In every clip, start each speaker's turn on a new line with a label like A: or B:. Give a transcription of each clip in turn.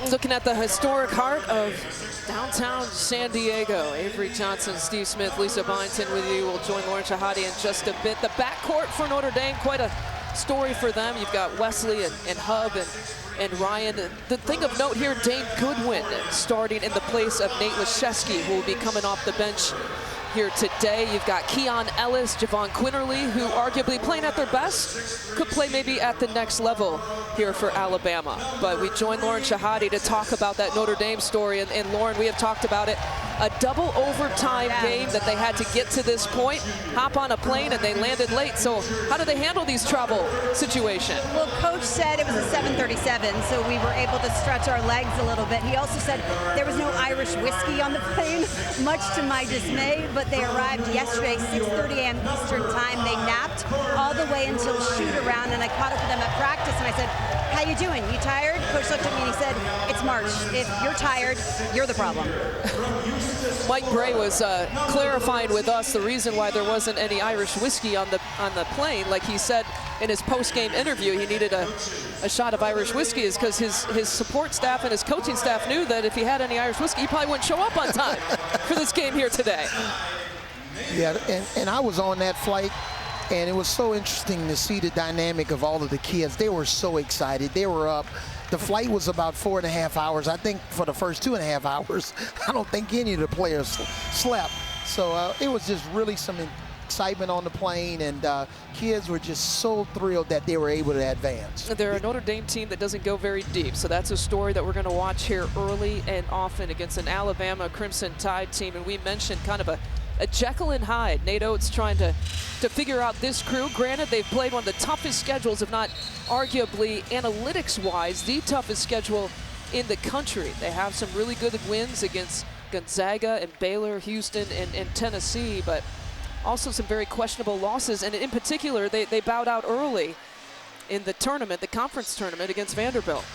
A: Looking at the historic heart of downtown San Diego. Avery Johnson, Steve Smith, Lisa Byington with you. We'll join Lauren Shahadi in just a bit. The backcourt for Notre Dame, quite a story for them. You've got Wesley and Hub and Ryan. The thing of note here, Dane Goodwin starting in the place of Nate Laszewski, who will be coming off the bench here today. You've got Keon Ellis, Javon Quinnerly, who arguably playing at their best, could play maybe at the next level here for Alabama. But we join Lauren Shahadi to talk about that Notre Dame story. And Lauren, we have talked about it. A double overtime game that they had to get to this point, hop on a plane, and they landed late. So how do they handle these travel situations?
B: Well, Coach said it was a 7:37, so we were able to stretch our legs a little bit. He also said there was no Irish whiskey on the plane, much to my dismay, but they arrived yesterday, 6:30 a.m. Eastern time. They napped all the way until shoot around, and I caught up with them at practice, and I said, how you doing? You tired? Coach looked at me and he said, it's March. If you're tired, you're the problem.
A: Mike Bray was clarifying with us the reason why there wasn't any Irish whiskey on the plane. Like he said in his post-game interview, he needed a shot of Irish whiskey is because his support staff and his coaching staff knew that if he had any Irish whiskey, he probably wouldn't show up on time for this game here today.
C: Yeah, and I was on that flight, and it was so interesting to see the dynamic of all of the kids. They were so excited. They were up. The flight was about 4.5 hours. I think for the first 2.5 hours, I don't think any of the players slept. So it was just really some excitement on the plane, and kids were just so thrilled that they were able to advance.
A: They're a Notre Dame team that doesn't go very deep, so that's a story that we're going to watch here early and often against an Alabama Crimson Tide team. And we mentioned kind of a Jekyll and Hyde. Nate Oates trying to figure out this crew. Granted, they've played one of the toughest schedules, if not arguably analytics-wise, the toughest schedule in the country. They have some really good wins against Gonzaga and Baylor, Houston, and Tennessee, but also some very questionable losses. And in particular, they bowed out early in the tournament, the conference tournament against Vanderbilt.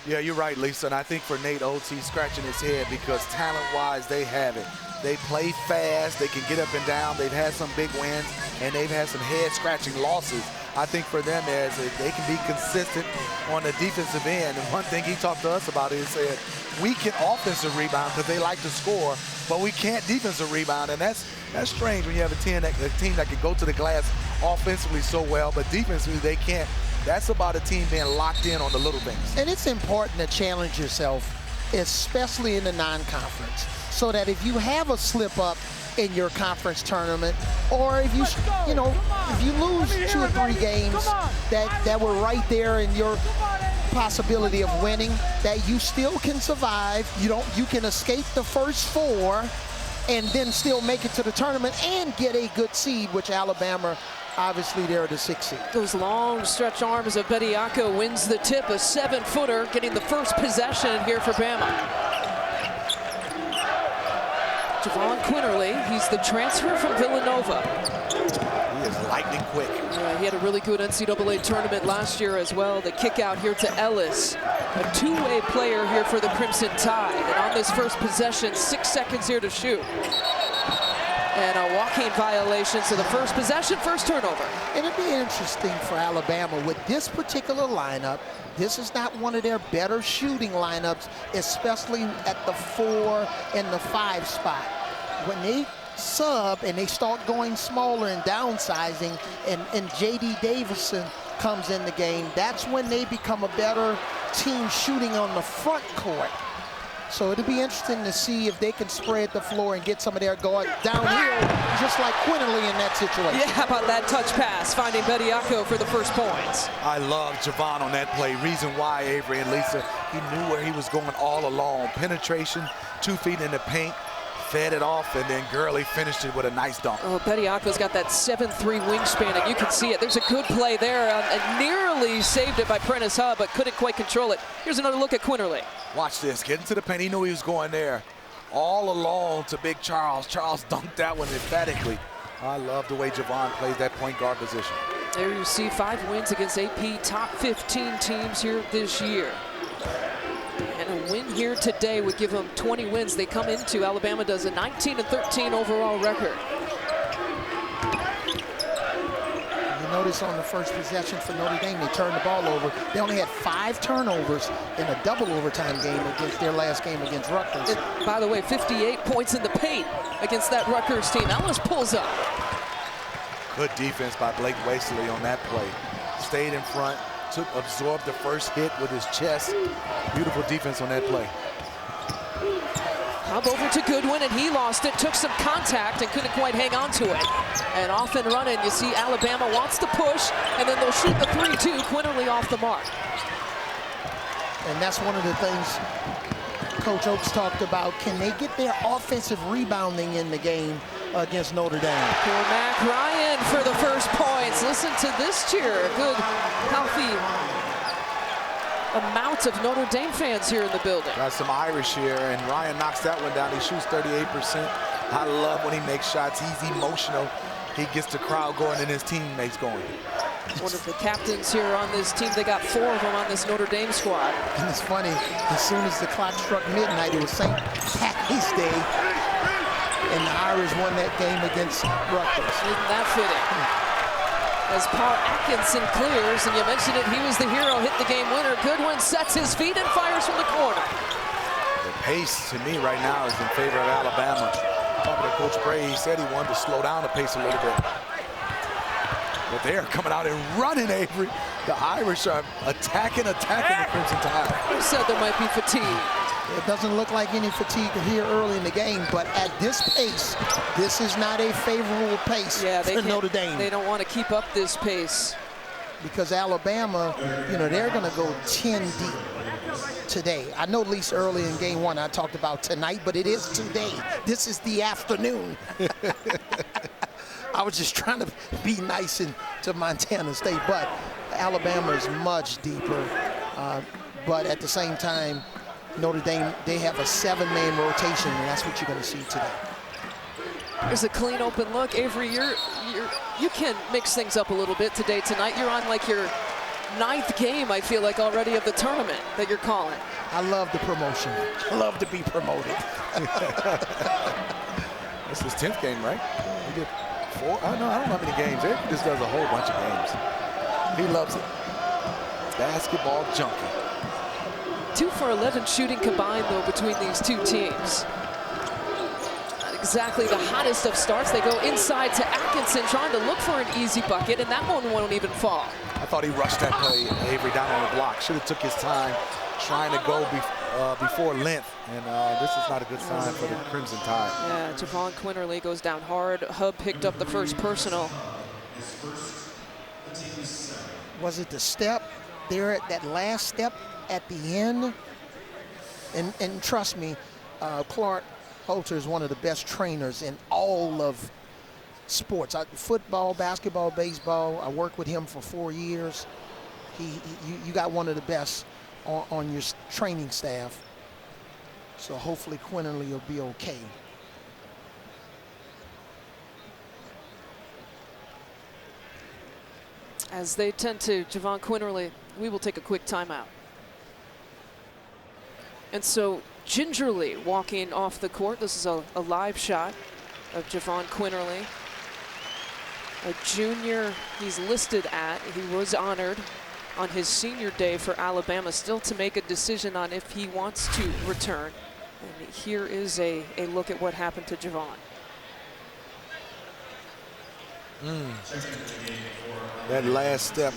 D: Yeah, you're right, Lisa. And I think for Nate Oates, he's scratching his head because talent-wise, they have it. They play fast. They can get up and down. They've had some big wins, and they've had some head-scratching losses. I think for them, as they can be consistent on the defensive end. And one thing he talked to us about is said, we can offensive rebound because they like to score, but we can't defensive rebound. And that's strange when you have a team that can go to the glass offensively so well, but defensively they can't. That's about a team being locked in on the little things.
C: And it's important to challenge yourself, especially in the non-conference, so that if you have a slip-up in your conference tournament, or if you if you lose 2 or 3 games that were right there in your possibility of winning, that you still can survive. You can escape the first 4 and then still make it to the tournament and get a good seed, which Alabama, obviously, they're the 6th seed.
A: Those long stretch arms of Bediako wins the tip, a 7-footer, getting the first possession here for Bama. Javon Quinnerly, he's the transfer from Villanova.
D: He is lightning quick.
A: He had a really good NCAA tournament last year as well. The kick out here to Ellis, a two-way player here for the Crimson Tide. And on this first possession, 6 seconds here to shoot. And a walking violation, so the first possession, first turnover.
C: And it'd be interesting for Alabama with this particular lineup. This is not one of their better shooting lineups, especially at the 4 and the 5 spot. When they sub and they start going smaller and downsizing, and J.D. Davison comes in the game, that's when they become a better team shooting on the front court. So it'll be interesting to see if they can spread the floor and get some of their guard downhill, just like Quinnerly in that situation.
A: Yeah, how about that touch pass, finding Bediako for the first points.
D: I love Javon on that play. Reason why, Avery and Lisa, he knew where he was going all along. Penetration, 2 feet in the paint, fed it off, and then Gurley finished it with a nice dunk.
A: Oh, Bediako's got that 7'3" wingspan, and you can see it. There's a good play there, and nearly saved it by Prentice Hub, but couldn't quite control it. Here's another look at Quinnerly.
D: Watch this, get into the paint. He knew he was going there. All along to Big Charles. Charles dunked that one emphatically. I love the way Javon plays that point guard position.
A: There you see 5 wins against AP top 15 teams here this year. And a win here today would give them 20 wins. They come into, Alabama does a 19-13 overall record.
C: notice on the first possession for Notre Dame, they turned the ball over. They only had 5 turnovers in a double overtime game against their last game against Rutgers.
A: And by the way, 58 points in the paint against that Rutgers team. Ellis pulls up.
D: Good defense by Blake Wastley on that play. Stayed in front, absorbed the first hit with his chest. Beautiful defense on that play.
A: Hub over to Goodwin, and he lost it, took some contact and couldn't quite hang on to it. And off and running, you see Alabama wants to push, and then they'll shoot the 3-2, Quinnerly off the mark.
C: And that's one of the things Coach Oaks talked about. Can they get their offensive rebounding in the game against Notre Dame?
A: Cormac Ryan for the first points. Listen to this cheer. A good, healthy amount of Notre Dame fans here in the building.
D: Got some Irish here, and Ryan knocks that one down. He shoots 38%. I love when he makes shots. He's emotional. He gets the crowd going and his teammates going.
A: One of the captains here on this team. They got 4 of them on this Notre Dame squad.
C: And it's funny, as soon as the clock struck midnight, it was St. Patty's Day, and the Irish won that game against Rutgers.
A: Isn't that fitting? As Paul Atkinson clears, and you mentioned it, he was the hero, hit the game winner. Goodwin sets his feet and fires from the corner.
D: The pace, to me, right now is in favor of Alabama. Talking to Coach Bray, he said he wanted to slow down the pace a little bit. But they are coming out and running, Avery. The Irish are attacking the Crimson Tide.
A: You said there might be fatigue.
C: It doesn't look like any fatigue here early in the game, but at this pace, this is not a favorable pace for Notre Dame.
A: They don't want to keep up this pace.
C: Because Alabama, they're going to go 10 deep today. I know at least early in game 1 I talked about tonight, but it is today. This is the afternoon. I was just trying to be nice to Montana State, but Alabama is much deeper. But at the same time, Notre Dame, they have a 7-man rotation, and that's what you're going to see today.
A: There's a clean open look. Avery, you can mix things up a little bit today, tonight. You're on like your 9th game, I feel like, already of the tournament that you're calling.
C: I love the promotion. I love to be promoted.
D: This is his 10th game, right? He did 4? I don't know how many games. He just does a whole bunch of games. He loves it. Basketball junkie.
A: 2 for 11 shooting combined, though, between these two teams. Not exactly the hottest of starts. They go inside to Atkinson, trying to look for an easy bucket, and that one won't even fall.
D: I thought he rushed that play, Avery, down on the block. Should have took his time trying to go before length, and this is not a good sign for the Crimson Tide.
A: Yeah, Javon Quinnerly goes down hard. Hub picked up the first personal.
C: Was it the step there at that last step at the end? And trust me, Clark Holter is one of the best trainers in all of sports. Football, basketball, baseball. I worked with him for 4 years. You got one of the best on your training staff. So hopefully Quinnerly will be okay.
A: As they tend to, Javon Quinnerly, we will take a quick timeout. And so gingerly walking off the court, this is a live shot of Javon Quinnerly. A junior he's listed at. He was honored on his senior day for Alabama, still to make a decision on if he wants to return. And here is a look at what happened to Javon.
D: That last step,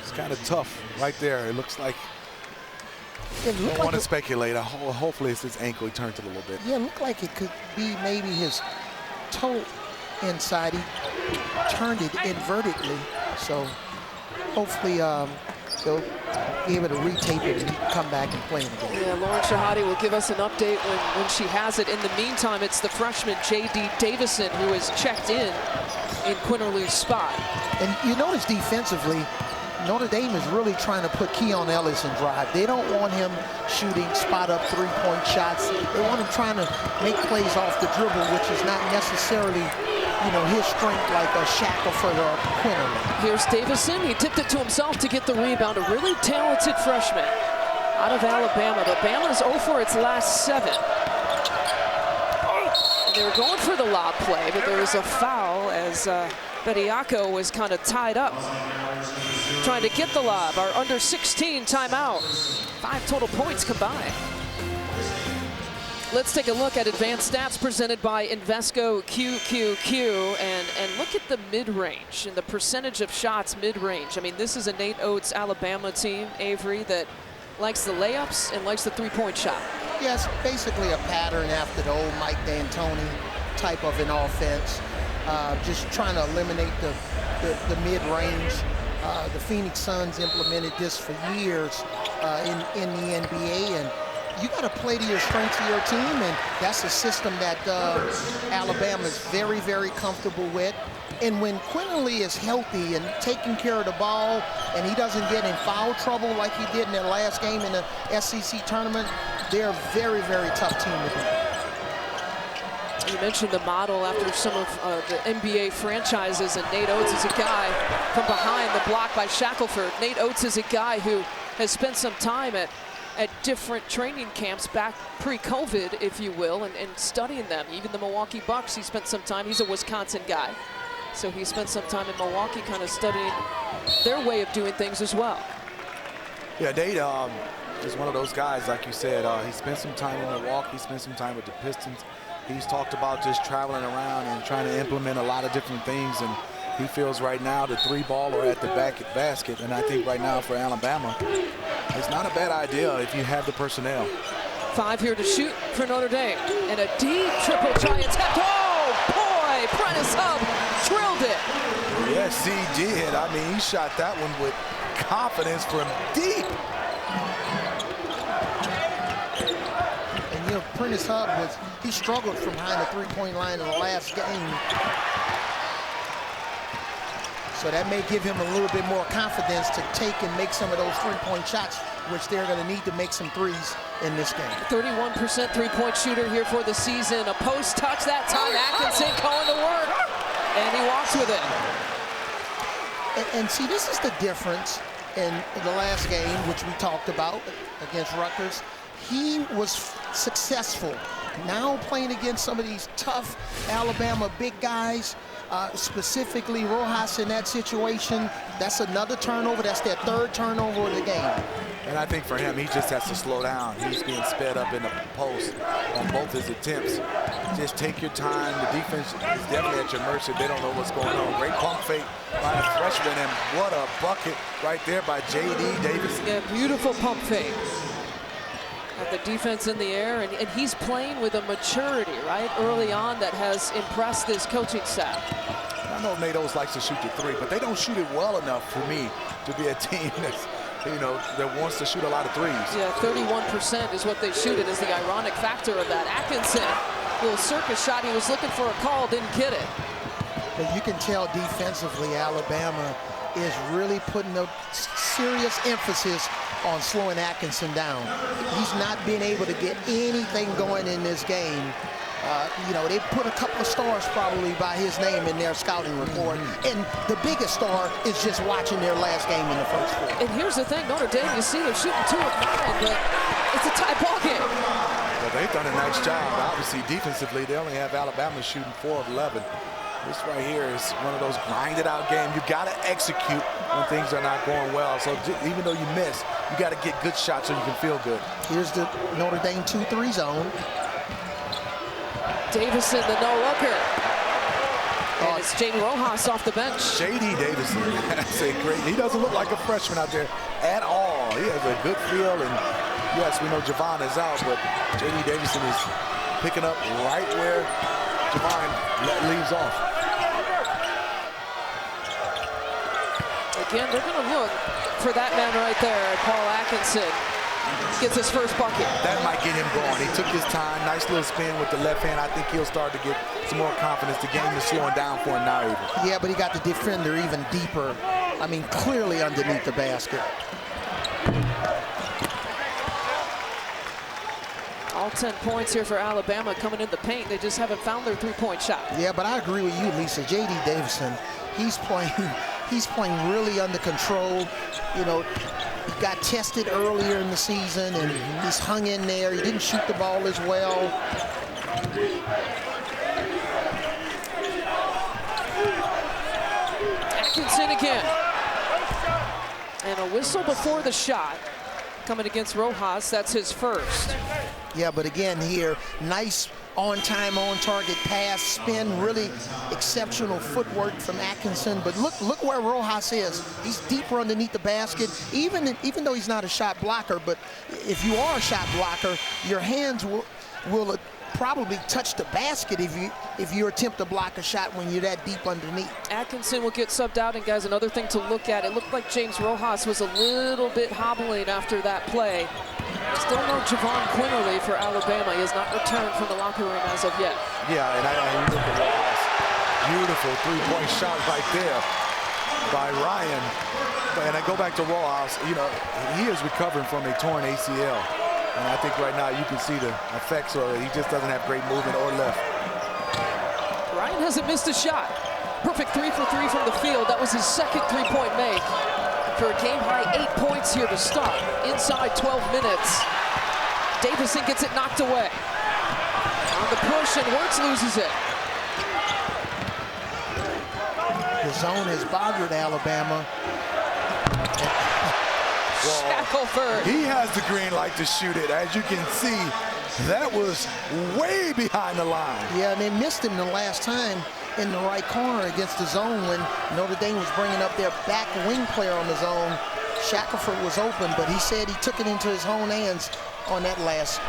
D: it's kind of tough right there. It looks like, I don't want to speculate. Hopefully it's his ankle. He turned it a little bit.
C: Yeah, it looked like it could be maybe his toe inside. He turned it invertedly. So hopefully they'll be able to retape it and come back and play him again.
A: Yeah, Lauren Shahadi will give us an update when she has it. In the meantime, it's the freshman J.D. Davison who has checked in Quinnerly's spot.
C: And you notice defensively, Notre Dame is really trying to put Keon Ellis in drive. They don't want him shooting spot-up three-point shots. They want him trying to make plays off the dribble, which is not necessarily, his strength like a Shackelford or Quinnerly.
A: Here's Davison. He tipped it to himself to get the rebound. A really talented freshman out of Alabama. But Bama's 0 for its last 7. And they were going for the lob play, but there was a foul as Bediako was kind of tied up, trying to get the lob. Our under 16 timeout. 5 total points combined. Let's take a look at advanced stats presented by Invesco QQQ and look at the mid-range and the percentage of shots mid-range. I mean, this is a Nate Oates Alabama team, Avery, that likes the layups and likes the three-point shot.
C: Yes, basically a pattern after the old Mike D'Antoni type of an offense. Just trying to eliminate the mid-range. The Phoenix Suns implemented this for years in the NBA, and you got to play to your strengths of your team, and that's a system that Alabama is very, very comfortable with. And when Quinnerly is healthy and taking care of the ball, and he doesn't get in foul trouble like he did in their last game in the SEC tournament, they're a very, very tough team to beat.
A: You mentioned the model after some of the NBA franchises, and Nate Oates is a guy from behind the block by Shackelford. Nate Oates is a guy who has spent some time at different training camps back pre-COVID, if you will, and studying them. Even the Milwaukee Bucks, he spent some time. He's a Wisconsin guy, so he spent some time in Milwaukee kind of studying their way of doing things as well.
D: Yeah, Nate is one of those guys, like you said. He spent some time in Milwaukee, spent some time with the Pistons. He's talked about just traveling around and trying to implement a lot of different things, and he feels right now the three ball or at the basket, and I think right now for Alabama, it's not a bad idea if you have the personnel.
A: 5 here to shoot for Notre Dame, and a deep triple try attempt. Oh boy, Prentice Hub drilled it.
D: Yes, he did. I mean, he shot that one with confidence from deep.
C: And you know, Prentice Hub he struggled from behind the three-point line in the last game. So that may give him a little bit more confidence to take and make some of those three-point shots, which they're going to need to make some threes in this game.
A: 31% three-point shooter here for the season. A post touch that time. Atkinson going to work, and he walks with it.
C: And see, this is the difference in the last game, which we talked about against Rutgers. He was successful. Now playing against some of these tough Alabama big guys, specifically Rojas in that situation, that's another turnover. That's their third turnover of the game.
D: And I think for him, he just has to slow down. He's being sped up in the post on both his attempts. Just take your time. The defense is definitely at your mercy. They don't know what's going on. Great pump fake by the freshman, and what a bucket right there by J.D. Davison.
A: Yeah, beautiful pump fake. Got the defense in the air, and he's playing with a maturity, right, early on that has impressed this coaching staff.
D: I know Nate Oates likes to shoot the three, but they don't shoot it well enough for me to be a team that's, that wants to shoot a lot of threes.
A: Yeah, 31% is what they shoot. It is the ironic factor of that. Atkinson, little circus shot. He was looking for a call, didn't get it.
C: But you can tell defensively, Alabama is really putting a serious emphasis on slowing Atkinson down. He's not been able to get anything going in this game. They put a couple of stars probably by his name in their scouting report. And the biggest star is just watching their last game in the first four.
A: And here's the thing, Notre Dame, you see they're shooting 2 of 9, but it's a tie ball game.
D: Well, they've done a nice job. Obviously, defensively, they only have Alabama shooting 4 of 11. This right here is one of those grinded out games. You got to execute when things are not going well. So even though you miss, you got to get good shots so you can feel good.
C: Here's the Notre Dame 2-3 zone.
A: Davison, the no-looker. And it's Jaden Rojas off the bench.
D: J.D. Davison, that's a great, he doesn't look like a freshman out there at all. He has a good feel, and yes, we know Javon is out, but J.D. Davison is picking up right where Javon leaves off.
A: Again, they're going to look for that man right there, Paul Atkinson. Gets his first bucket.
D: That might get him going. He took his time. Nice little spin with the left hand. I think he'll start to get some more confidence. The game is slowing down for him now even.
C: Yeah, but he got the defender even deeper. I mean, clearly underneath the basket.
A: All 10 points here for Alabama coming in the paint. They just haven't found their three-point shot.
C: Yeah, but I agree with you, Lisa. J.D. Davison, he's playing really under control. He got tested earlier in the season, and he's hung in there. He didn't shoot the ball as well.
A: again. And a whistle before the shot coming against Rojas. That's his first.
C: Yeah, but again here, nice on-time, on-target pass, spin, really exceptional footwork from Atkinson. But look where Rojas is. He's deeper underneath the basket, even though he's not a shot blocker. But if you are a shot blocker, your hands will probably touch the basket if you attempt to block a shot when you're that deep underneath.
A: Atkinson will get subbed out, and guys, another thing to look at, it looked like James Rojas was a little bit hobbling after that play. Still no Javon Quinnerly for Alabama. He has not returned from the locker room as of yet.
D: Yeah, and I look at Rojas. Beautiful three-point shot right there by Ryan. And I go back to Rojas, you know, he is recovering from a torn ACL. And I think right now you can see the effects of it. He just doesn't have great movement or lift.
A: Ryan hasn't missed a shot. Perfect 3 for 3 from the field. That was his second three-point make. For a game-high 8 points here to start. Inside 12 minutes. Davison gets it knocked away. On the push, and Wirtz loses it.
C: The zone has bothered Alabama.
A: Shackelford.
D: He has the green light to shoot it. As you can see, that was way behind the line.
C: Yeah, and they missed him the last time in the right corner against the zone when Notre Dame was bringing up their back wing player on the zone. Shackelford was open, but he said he took it into his own hands on that last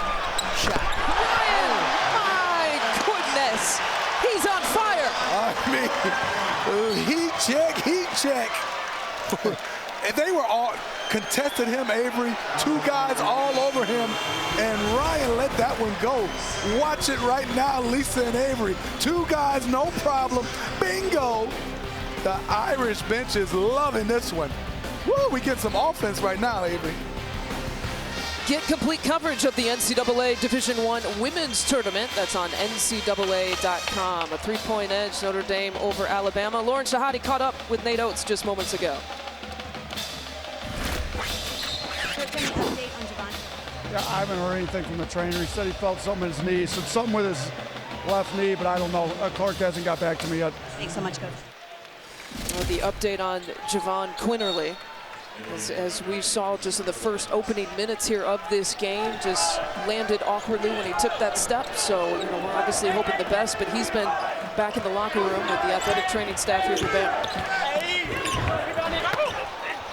C: shot.
A: Ryan, my goodness, he's on fire.
D: I mean, heat check. And they were all contested him, Avery. Two guys all over him, and Ryan let that one go. Watch it right now, Lisa and Avery. Two guys, no problem. Bingo. The Irish bench is loving this one. Woo, we get some offense right now, Avery.
A: Get complete coverage of the NCAA Division I Women's Tournament. That's on NCAA.com. A three-point edge, Notre Dame over Alabama. Lauren Shahadi caught up with Nate Oates just moments ago.
E: Yeah, I haven't heard anything from the trainer. He said he felt something in his knee. He said something with his left knee, but I don't know. Clark hasn't got back to me yet.
B: Thanks so much, Coach.
A: The update on Javon Quinnerly. As we saw just in the first opening minutes here of this game, just landed awkwardly when he took that step. So, you know, we're obviously hoping the best, but he's been back in the locker room with the athletic training staff here at Rebounding.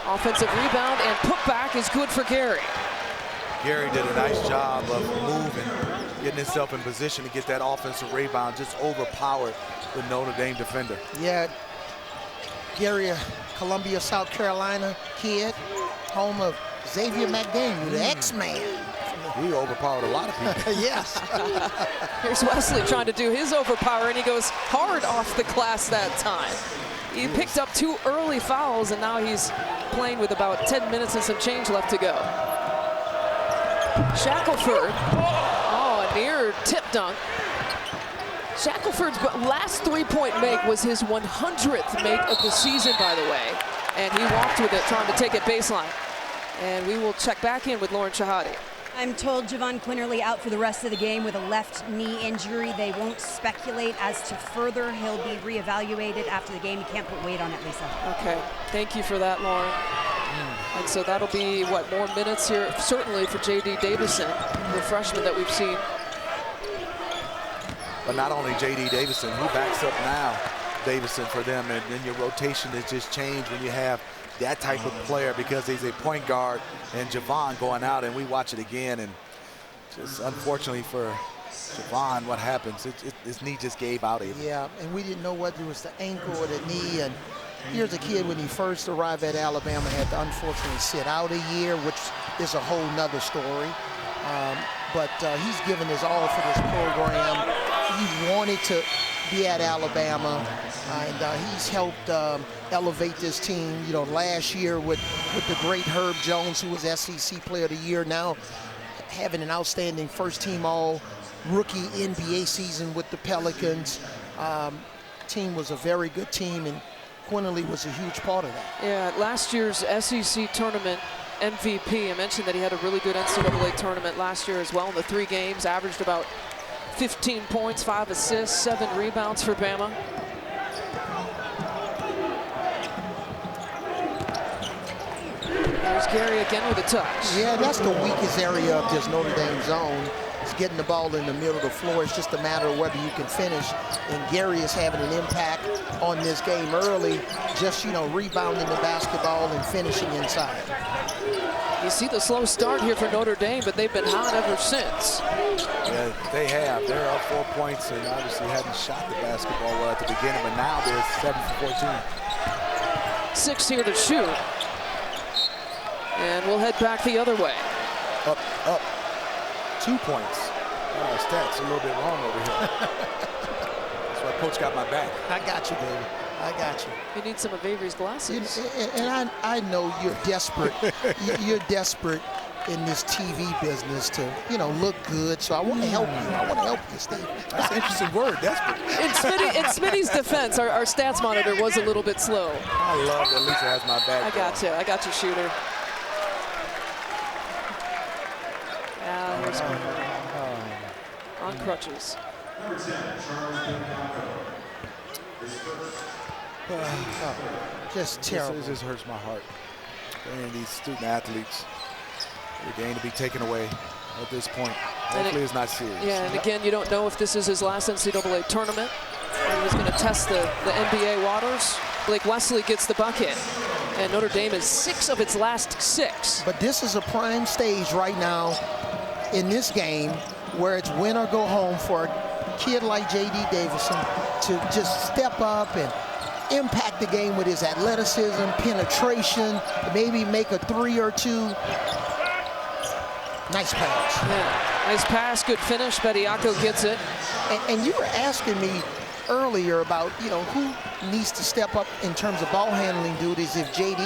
A: Offensive rebound and putback is good for Gary.
D: Gary did a nice job of moving, getting himself in position to get that offensive rebound, just overpowered the Notre Dame defender.
C: Yeah, Gary, Columbia, South Carolina kid, home of Xavier McDaniel, the X-Man.
D: He overpowered a lot of people.
C: Yes.
A: Here's Wesley trying to do his overpower, and he goes hard off the glass that time. He picked up 2 early fouls, and now he's playing with about 10 minutes and some change left to go. Shackelford, oh, a near tip dunk. Shackelford's last three-point make was his 100th make of the season, by the way. And he walked with it, trying to take it baseline. And we will check back in with Lauren Shahadi.
B: I'm told Javon Quinnerly out for the rest of the game with a left knee injury. They won't speculate as to further. He'll be reevaluated after the game. You can't put weight on it, Lisa.
A: Okay, thank you for that, Lauren. And so that'll be, what, more minutes here, certainly for J.D. Davison, the freshman that we've seen.
D: But not only J.D. Davison, who backs up now Davison for them, and then your rotation has just changed when you have that type of player, because he's a point guard and Javon going out, and we watch it again, and just unfortunately for Javon, what happens, his knee just gave out.
C: Yeah, and we didn't know whether it was the ankle or the knee, and here's a kid when he first arrived at Alabama had to unfortunately sit out a year, which is a whole nother story. But he's given his all for this program. He wanted to be at Alabama, and he's helped elevate this team. You know, last year with the great Herb Jones, who was SEC Player of the Year, now having an outstanding first-team all-rookie NBA season with the Pelicans. Team was a very good team, and Quinnerly was a huge part of that.
A: Yeah, last year's SEC tournament MVP. I mentioned that he had a really good NCAA tournament last year as well. In the 3 games, averaged about 15 points, 5 assists, 7 rebounds for Bama. There's Gary again with a touch.
C: Yeah, that's the weakest area of this Notre Dame zone. It's getting the ball in the middle of the floor. It's just a matter of whether you can finish. And Gary is having an impact on this game early, just, you know, rebounding the basketball and finishing inside.
A: You see the slow start here for Notre Dame, but they've been hot ever since.
D: Yeah, they have. They're up 4 points and obviously hadn't shot the basketball well at the beginning, but now they're 7 for 14.
A: 6 here to shoot. And we'll head back the other way.
D: Up. 2 points. Oh, stats a little bit wrong over here. That's why Coach got my back.
C: I got you, baby. I got you.
A: You need some of Avery's glasses.
C: And I know you're desperate. You're desperate in this TV business to, you know, look good. So I want to help you. I want to help you, Steve.
D: That's an interesting word, desperate.
A: In Smitty's defense, our stats monitor was a little bit slow.
D: I love that Lisa has my back.
A: I got you, shooter. Yeah, here's on crutches.
C: Just terrible.
D: This just hurts my heart. And these student athletes, they're going to be taken away at this point. Hopefully it's not serious.
A: Yeah, and again, you don't know if this is his last NCAA tournament. Or he's going to test the NBA waters. Blake Wesley gets the bucket. And Notre Dame is 6 of its last 6.
C: But this is a prime stage right now in this game where it's win or go home for a kid like J.D. Davison to just step up and impact the game with his athleticism, penetration, maybe make a 3 or 2. Nice pass.
A: Yeah, nice pass, good finish. Bediako gets it.
C: And you were asking me earlier about, you know, who needs to step up in terms of ball handling duties if J.D.,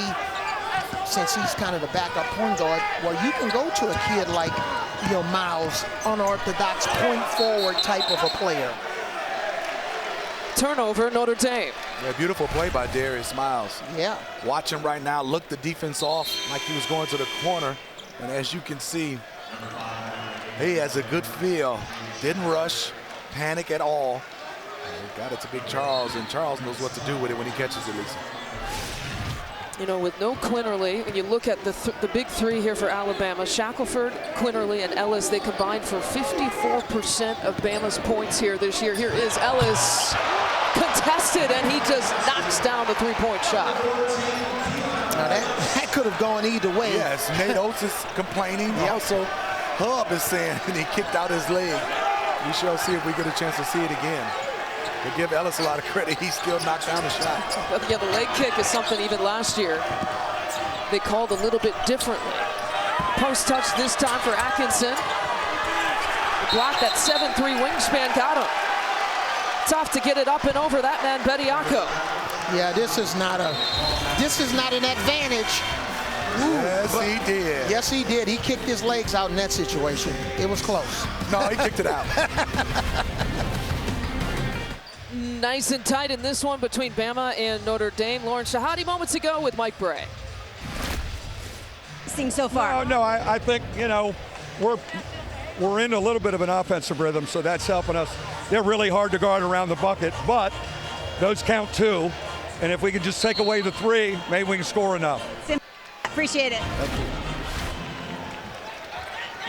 C: since he's kind of the backup point guard, well, you can go to a kid like, you know, Miles, unorthodox point forward type of a player.
A: Turnover, Notre Dame.
D: Yeah, beautiful play by Darius Miles.
C: Yeah.
D: Watch him right now, look the defense off like he was going to the corner. And as you can see, he has a good feel. Didn't rush, panic at all. He got it to Big Charles, and Charles knows what to do with it when he catches it, Lisa.
A: You know, with no Quinnerly, and you look at the big 3 here for Alabama, Shackelford, Quinnerly, and Ellis, they combined for 54% of Bama's points here this year. Here is Ellis, contested, and he just knocks down the 3-point shot.
C: Now that could have gone either way.
D: Yes, Nate Oates is complaining.
C: Yep.
D: Also, Hub is saying he kicked out his leg. We shall see if we get a chance to see it again. But give Ellis a lot of credit. He still knocked down the shot.
A: Yeah, the leg kick is something even last year they called a little bit differently. Post touch this time for Atkinson. The block, that 7'3" wingspan got him. Tough to get it up and over that man, Bediako.
C: Yeah, this is not an advantage. Ooh,
D: Yes, he did.
C: Yes, he did. He kicked his legs out in that situation. It was close.
D: No, he kicked it out.
A: Nice and tight in this one between Bama and Notre Dame. Lauren Shahadi moments ago with Mike Bray.
B: Seems so far.
E: No, I think, you know, we're in a little bit of an offensive rhythm, so that's helping us. They're really hard to guard around the bucket, but those count 2. And if we can just take away the 3, maybe we can score enough.
B: Appreciate it.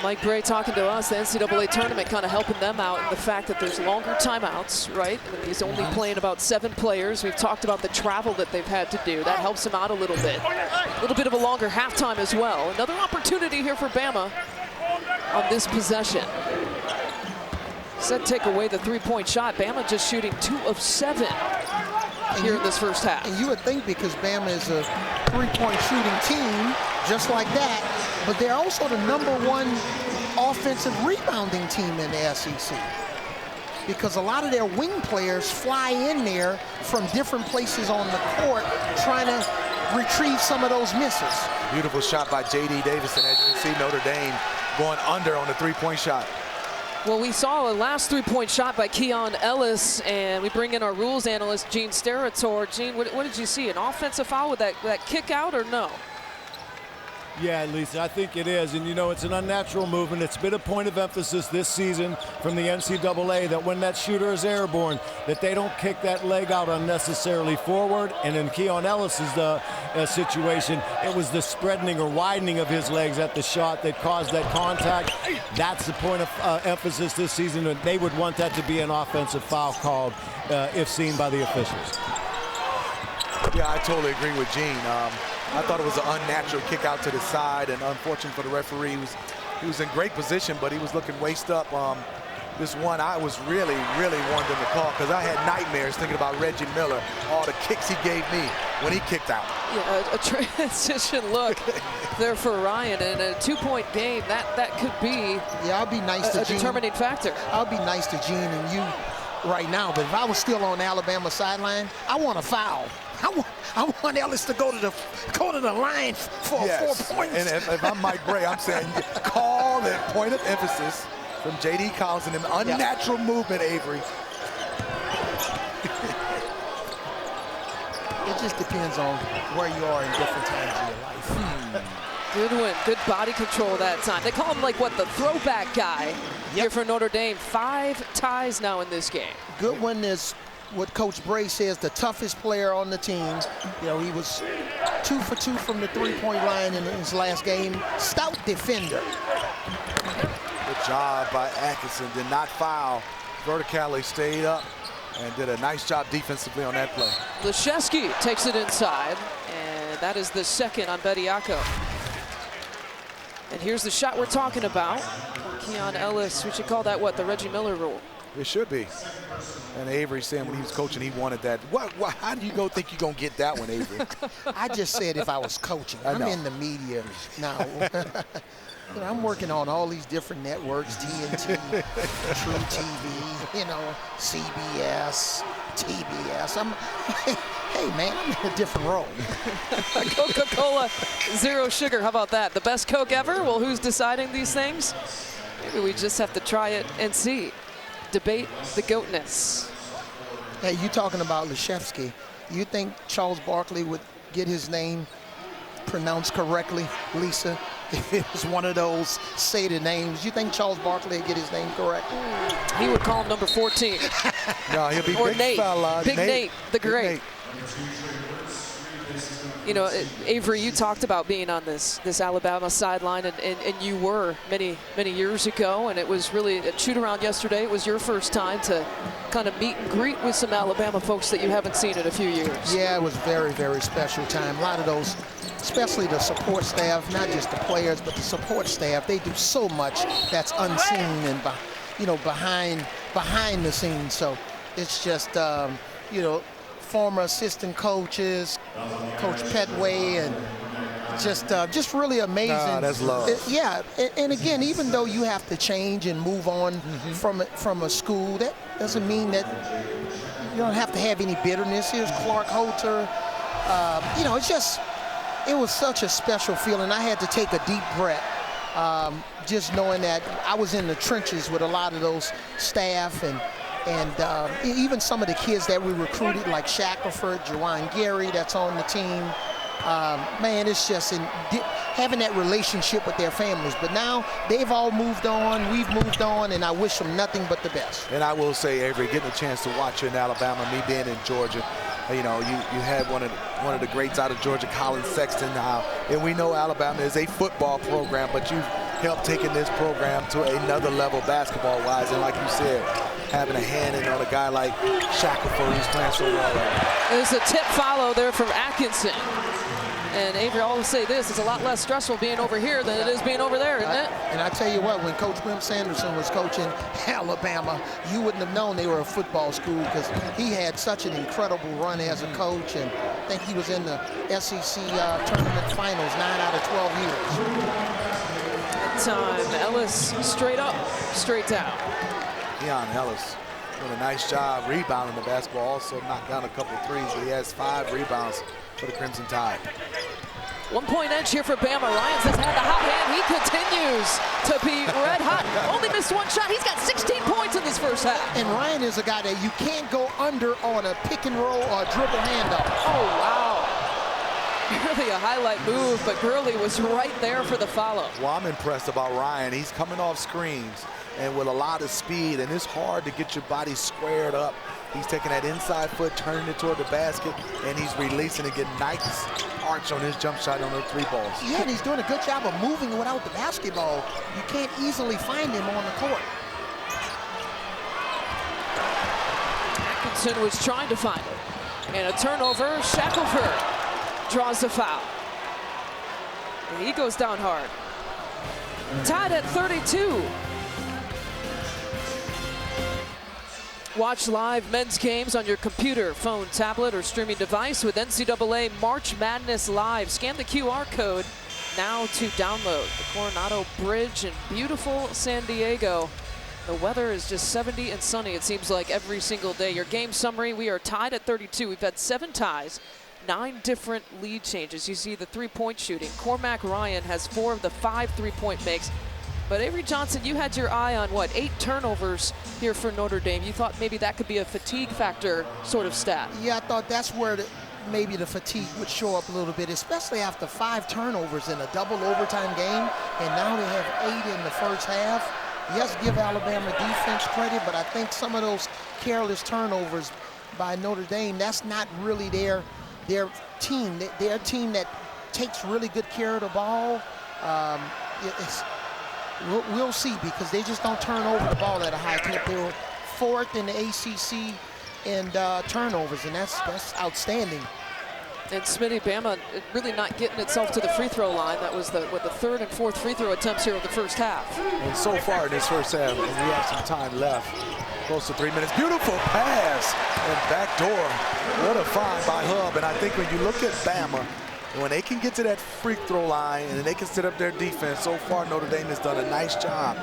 A: Mike Bray talking to us, the NCAA tournament kind of helping them out in the fact that there's longer timeouts, right? And he's only playing about 7 players. We've talked about the travel that they've had to do. That helps him out a little bit. A little bit of a longer halftime as well. Another opportunity here for Bama on this possession. Said take away the 3-point shot. Bama just shooting 2 of 7 here in this first half.
C: And you would think because Bama is a 3-point shooting team, just like that, but they're also the #1 offensive rebounding team in the SEC. Because a lot of their wing players fly in there from different places on the court trying to retrieve some of those misses.
D: Beautiful shot by J.D. Davison. As you can see, Notre Dame going under on the 3-point shot.
A: Well, we saw a last 3-point shot by Keon Ellis, and we bring in our rules analyst, Gene Sterator. Gene, what did you see? An offensive foul with that kick out or no?
F: Yeah, Lisa, I think it is. And, you know, it's an unnatural movement. It's been a point of emphasis this season from the NCAA that when that shooter is airborne, that they don't kick that leg out unnecessarily forward. And in Keon Ellis's situation, it was the spreading or widening of his legs at the shot that caused that contact. That's the point of emphasis this season, and they would want that to be an offensive foul called if seen by the officials.
D: Yeah, I totally agree with Gene. I thought it was an unnatural kick out to the side, and unfortunate for the referee. He was in great position, but he was looking waist up. This one I was really wanting to call because I had nightmares thinking about Reggie Miller, all the kicks he gave me when he kicked out.
A: Yeah, a transition look there for Ryan, and a 2-point game, that could be
C: I'll be nice to
A: a
C: Gene.
A: determining factor.
C: I'll be nice to Gene and you right now, but if I was still on Alabama sideline, I want a foul. I want Ellis to go to the line for 4 points.
D: And if I'm Mike Bray, I'm saying call the point of emphasis from J.D. Collins and an unnatural movement, Avery.
C: It just depends on where you are in different times of your life.
A: Good win, good body control that time. They call him like what, the throwback guy here for Notre Dame. 5 ties now in this game.
C: Goodwin is what Coach Bray says the toughest player on the team. You know, he was 2 for 2 from the 3-point line in his last game. Stout defender.
D: Good job by Atkinson, did not foul. Vertically stayed up and did a nice job defensively on that play.
A: Leszewski takes it inside, and that is the second on Bediako. And here's the shot we're talking about. Keon Ellis, we should call that what, the Reggie Miller rule?
D: It should be. And Avery saying when he was coaching, he wanted that. How do you think you're going to get that one, Avery?
C: I just said if I was coaching. I'm in the media now. You know, I'm working on all these different networks, TNT, True TV, you know, CBS, TBS. Hey man, I'm in a different role.
A: Coca-Cola, zero sugar, how about that? The best Coke ever? Well, who's deciding these things? Maybe we just have to try it and see. Debate the goatness.
C: Hey, you talking about Leszewski. You think Charles Barkley would get his name pronounced correctly, Lisa? If it was one of those say the names, you think Charles Barkley would get his name correct?
A: He would call him number 14.
D: No, he'll be
A: or
D: big
A: Nate.
D: fella.
A: Big Nate, the great.
D: Nate.
A: You know, Avery, you talked about being on this Alabama sideline, and you were many years ago, and it was really a shoot-around yesterday. It was your first time to kind of meet and greet with some Alabama folks that you haven't seen in a few years.
C: Yeah, it was very special time. A lot of those, especially the support staff, not just the players, but the support staff, they do so much that's unseen and behind the scenes. So it's just, you know, former assistant coaches, Coach Petway, and just really amazing.
D: That's love.
C: Yeah, and again, even though you have to change and move on from a school, that doesn't mean that you don't have to have any bitterness. Here's Clark Holter. You know, it was such a special feeling. I had to take a deep breath, just knowing that I was in the trenches with a lot of those staff and even some of the kids that we recruited, like Shackelford, Jawan Gary, that's on the team. Man, it's just having that relationship with their families. But now they've all moved on, we've moved on, and I wish them nothing but the best.
D: And I will say, Avery, getting a chance to watch you in Alabama, me being in Georgia, you know, you had one of the greats out of Georgia, Colin Sexton, and we know Alabama is a football program, but you've helped taking this program to another level basketball-wise, and like you said, having a hand in on a guy like Shackelford who's playing so well right now.
A: There's a tip follow there from Atkinson. And Avery, I'll always say this, it's a lot less stressful being over here than it is being over there, isn't it?
C: And I tell you what, when Coach Wim Sanderson was coaching Alabama, you wouldn't have known they were a football school because he had such an incredible run as a coach, and I think he was in the SEC tournament finals 9 out of 12 years.
A: Time, Ellis straight up, straight down.
D: Keon Ellis doing a nice job rebounding the basketball, also knocked down a couple threes, but he has 5 rebounds for the Crimson Tide.
A: 1 point edge here for Bama. Ryan has had the hot hand. He continues to be red hot. Only missed 1 shot. He's got 16 points in this first half.
C: And Ryan is a guy that you can't go under on a pick and roll or a dribble handoff.
A: Oh, wow. Really a highlight move, but Quinnerly was right there for the follow.
D: Well, I'm impressed about Ryan. He's coming off screens and with a lot of speed, and it's hard to get your body squared up. He's taking that inside foot, turning it toward the basket, and he's releasing and getting nice arch on his jump shot on those 3 balls.
C: Yeah, and he's doing a good job of moving without the basketball. You can't easily find him on the court.
A: Atkinson was trying to find it. And a turnover, Shackelford draws the foul. And he goes down hard. Tied at 32. Watch live men's games on your computer, phone, tablet, or streaming device with NCAA March Madness Live. Scan the QR code now to download. The Coronado Bridge in beautiful San Diego. The weather is just 70 and sunny, it seems like, every single day. Your game summary, we are tied at 32. We've had 7 ties, 9 different lead changes. You see the 3-point shooting. Cormac Ryan has 4 of the 5 3-point makes. But Avery Johnson, you had your eye on, what, 8 turnovers here for Notre Dame. You thought maybe that could be a fatigue factor sort of stat.
C: Yeah, I thought that's where maybe the fatigue would show up a little bit, especially after 5 turnovers in a double overtime game. And now they have 8 in the first half. Yes, give Alabama defense credit, but I think some of those careless turnovers by Notre Dame, that's not really their team. Their team that takes really good care of the ball. We'll see, because they just don't turn over the ball at a high clip. They were 4th in the ACC in turnovers, and that's outstanding.
A: And Smitty, Bama really not getting itself to the free throw line. That was the 3rd and 4th free throw attempts here in the first half.
D: And so far in this first half, and we have some time left, close to 3 minutes. Beautiful pass and back door. What a find by Hub. And I think when you look at Bama, when they can get to that free throw line and they can set up their defense, so far Notre Dame has done a nice job.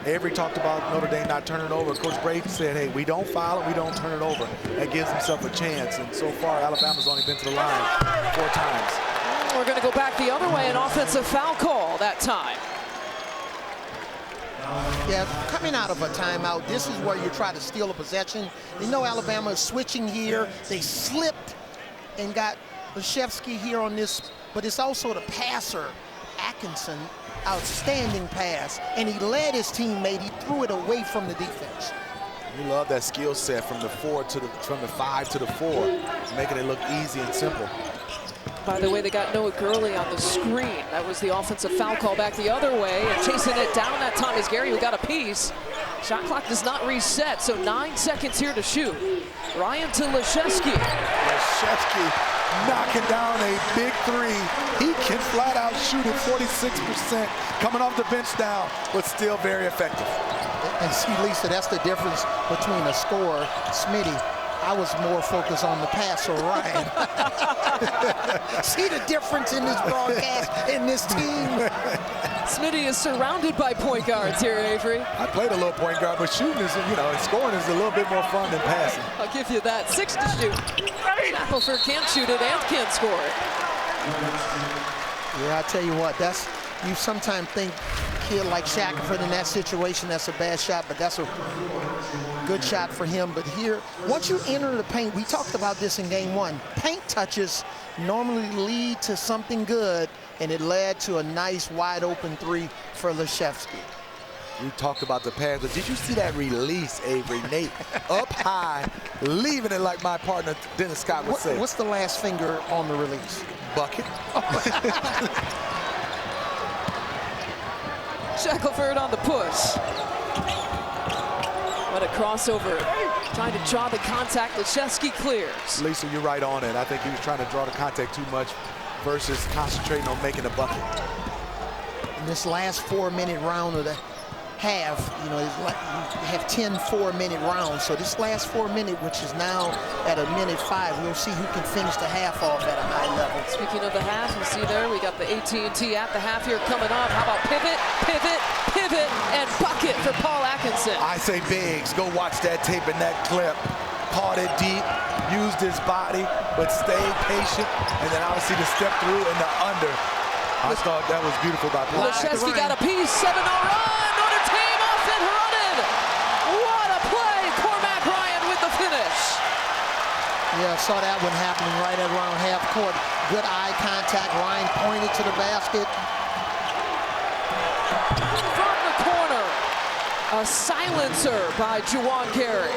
D: Avery talked about Notre Dame not turning over. Coach Brady said, hey, we don't foul it, we don't turn it over. That gives himself a chance. And so far, Alabama's only been to the line 4 times.
A: We're going to go back the other way, an offensive foul call that time.
C: Yeah, coming out of a timeout, this is where you try to steal a possession. You know Alabama is switching here. They slipped and got Leshevsky here on this, but it's also the passer, Atkinson. Outstanding pass, and he led his teammate. He threw it away from the defense.
D: You love that skill set from the 5 to the 4, making it look easy and simple.
A: By the way, they got Noah Gurley on the screen. That was the offensive foul call back the other way, and chasing it down that time is Gary, who got a piece. Shot clock does not reset, so 9 seconds here to shoot. Ryan to Leshevsky.
D: Leshevsky knocking down a big 3. He can flat out shoot it 46%, coming off the bench now, but still very effective.
C: And see, Lisa, that's the difference between a scorer, Smitty. I was more focused on the passer, Ryan. See the difference in this broadcast, in this team?
A: Smitty is surrounded by point guards here, Avery.
D: I played a little point guard, but shooting is, scoring is a little bit more fun than passing.
A: I'll give you that. 6 to shoot. Shackelford can't shoot it and can't score it.
C: Yeah, I tell you what, you sometimes think kid like Shackelford in that situation, that's a bad shot, but that's a good shot for him. But here, once you enter the paint, we talked about this in game 1. Paint touches normally lead to something good, and it led to a nice wide open 3 for Leshevsky.
D: We talked about the pass, but did you see that release, Avery? Nate up high, leaving it like my partner Dennis Scott would say.
C: What's the last finger on the release?
D: Bucket.
A: Shackelford on the push. What a crossover. Trying to draw the contact. Leshevsky clears.
D: Lisa, you're right on it. I think he was trying to draw the contact too much versus concentrating on making a bucket.
C: In this last 4-minute round of the half, it's like you have 10 4-minute rounds. So this last 4 minute, which is now at a minute 5, we'll see who can finish the half off at a high level.
A: Speaking of the half, you see there, we got the AT&T at the half here coming up. How about pivot, pivot, pivot, and bucket for Paul Atkinson?
D: I say Biggs, go watch that tape and that clip. Caught it deep, used his body, but stayed patient, and then obviously the step through and the under. I thought that was beautiful by Paul.
A: Leshevsky got a piece, 7-0 run. Notre Dame off and running. What a play. Cormac Ryan with the finish.
C: Yeah, I saw that one happening right around half court. Good eye contact. Ryan pointed to the basket.
A: From the corner, a silencer by Javon Gary.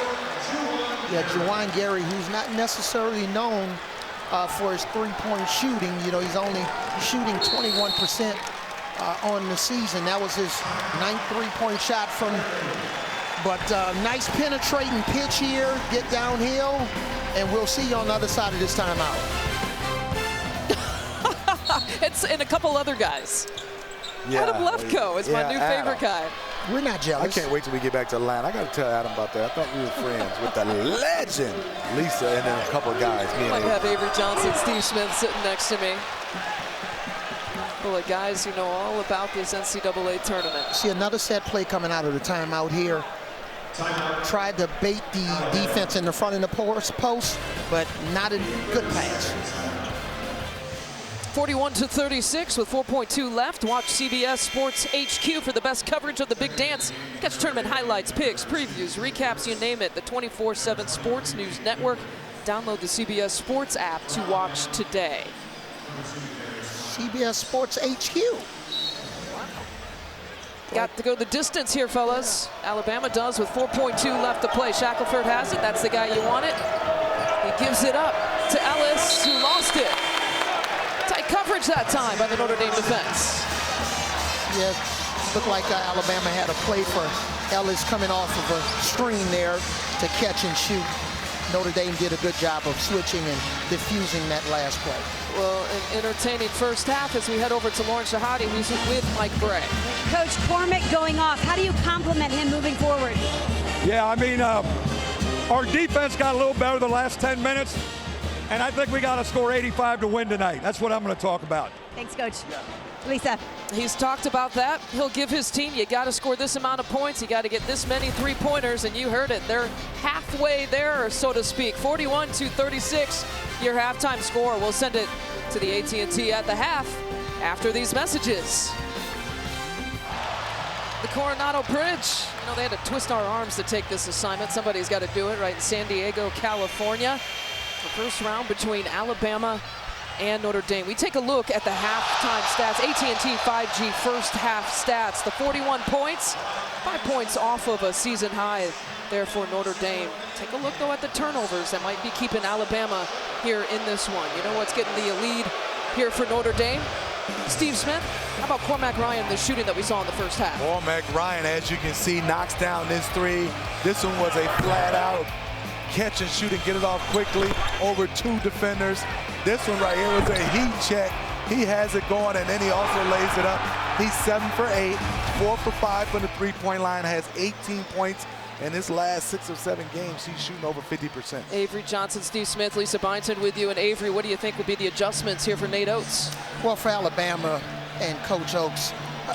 C: Yeah, Javon Gary, who's not necessarily known for his three-point shooting. You know, he's only shooting 21% on the season. That was his 9th three-point shot from. But nice penetrating pitch here. Get downhill, and we'll see you on the other side of this timeout.
A: It's and a couple other guys.
D: Yeah,
A: Adam Lefko is my new favorite guy.
C: We're not jealous.
D: I can't wait till we get back to Atlanta. I got to tell Adam about that. I thought we were friends with the legend, Lisa, and then a couple of guys. Me and
A: Might have Avery Johnson, Steve Smith sitting next to me. Full of guys who know all about this NCAA tournament.
C: See another set play coming out of the timeout here. Tried to bait the defense in the front of the post, but not a good pass.
A: 41-36 with 4.2 left. Watch CBS Sports HQ for the best coverage of the big dance. Catch tournament highlights, picks, previews, recaps, you name it. The 24/7 Sports News Network. Download the CBS Sports app to watch today.
C: CBS Sports HQ.
A: Got to go the distance here, fellas. Alabama does with 4.2 left to play. Shackelford has it. That's the guy you want it. He gives it up to Ellis, who lost it. Tight coverage that time by the Notre Dame defense.
C: Yeah, looked like Alabama had a play for Ellis coming off of a screen there to catch and shoot. Notre Dame did a good job of switching and diffusing that last play.
A: Well, an entertaining first half as we head over to Lauren Shahadi, who's with Mike Bray.
B: Coach Cormac going off. How do you compliment him moving forward?
E: Yeah, I mean, our defense got a little better the last 10 minutes, and I think we got to score 85 to win tonight. That's what I'm going to talk about.
B: Thanks, Coach. Lisa.
A: He's talked about that. He'll give his team, you got to score this amount of points. You got to get this many three-pointers, and you heard it. They're halfway there, so to speak. 41-36, your halftime score. We'll send it to the AT&T at the half after these messages. The Coronado Bridge. You know, they had to twist our arms to take this assignment. Somebody's got to do it right in San Diego, California. The first round between Alabama and Notre Dame. We take a look at the halftime stats. AT&T 5G first half stats. The 41 points, 5 points off of a season high there for Notre Dame. Take a look though at the turnovers that might be keeping Alabama here in this one. You know what's getting the lead here for Notre Dame? Steve Smith, how about Cormac Ryan, the shooting that we saw in the first half?
D: Cormac Ryan, as you can see, knocks down this three. This one was a flat out catch and shoot and get it off quickly over two defenders. This one right here was a heat check. He has it going, and then he also lays it up. He's 7 for 8, 4 for 5 from the three-point line, has 18 points. In his last 6 or 7 games, he's shooting over 50%.
A: Avery Johnson, Steve Smith, Lisa Byington with you. And Avery, what do you think will be the adjustments here for Nate Oates?
C: Well, for Alabama and Coach Oates,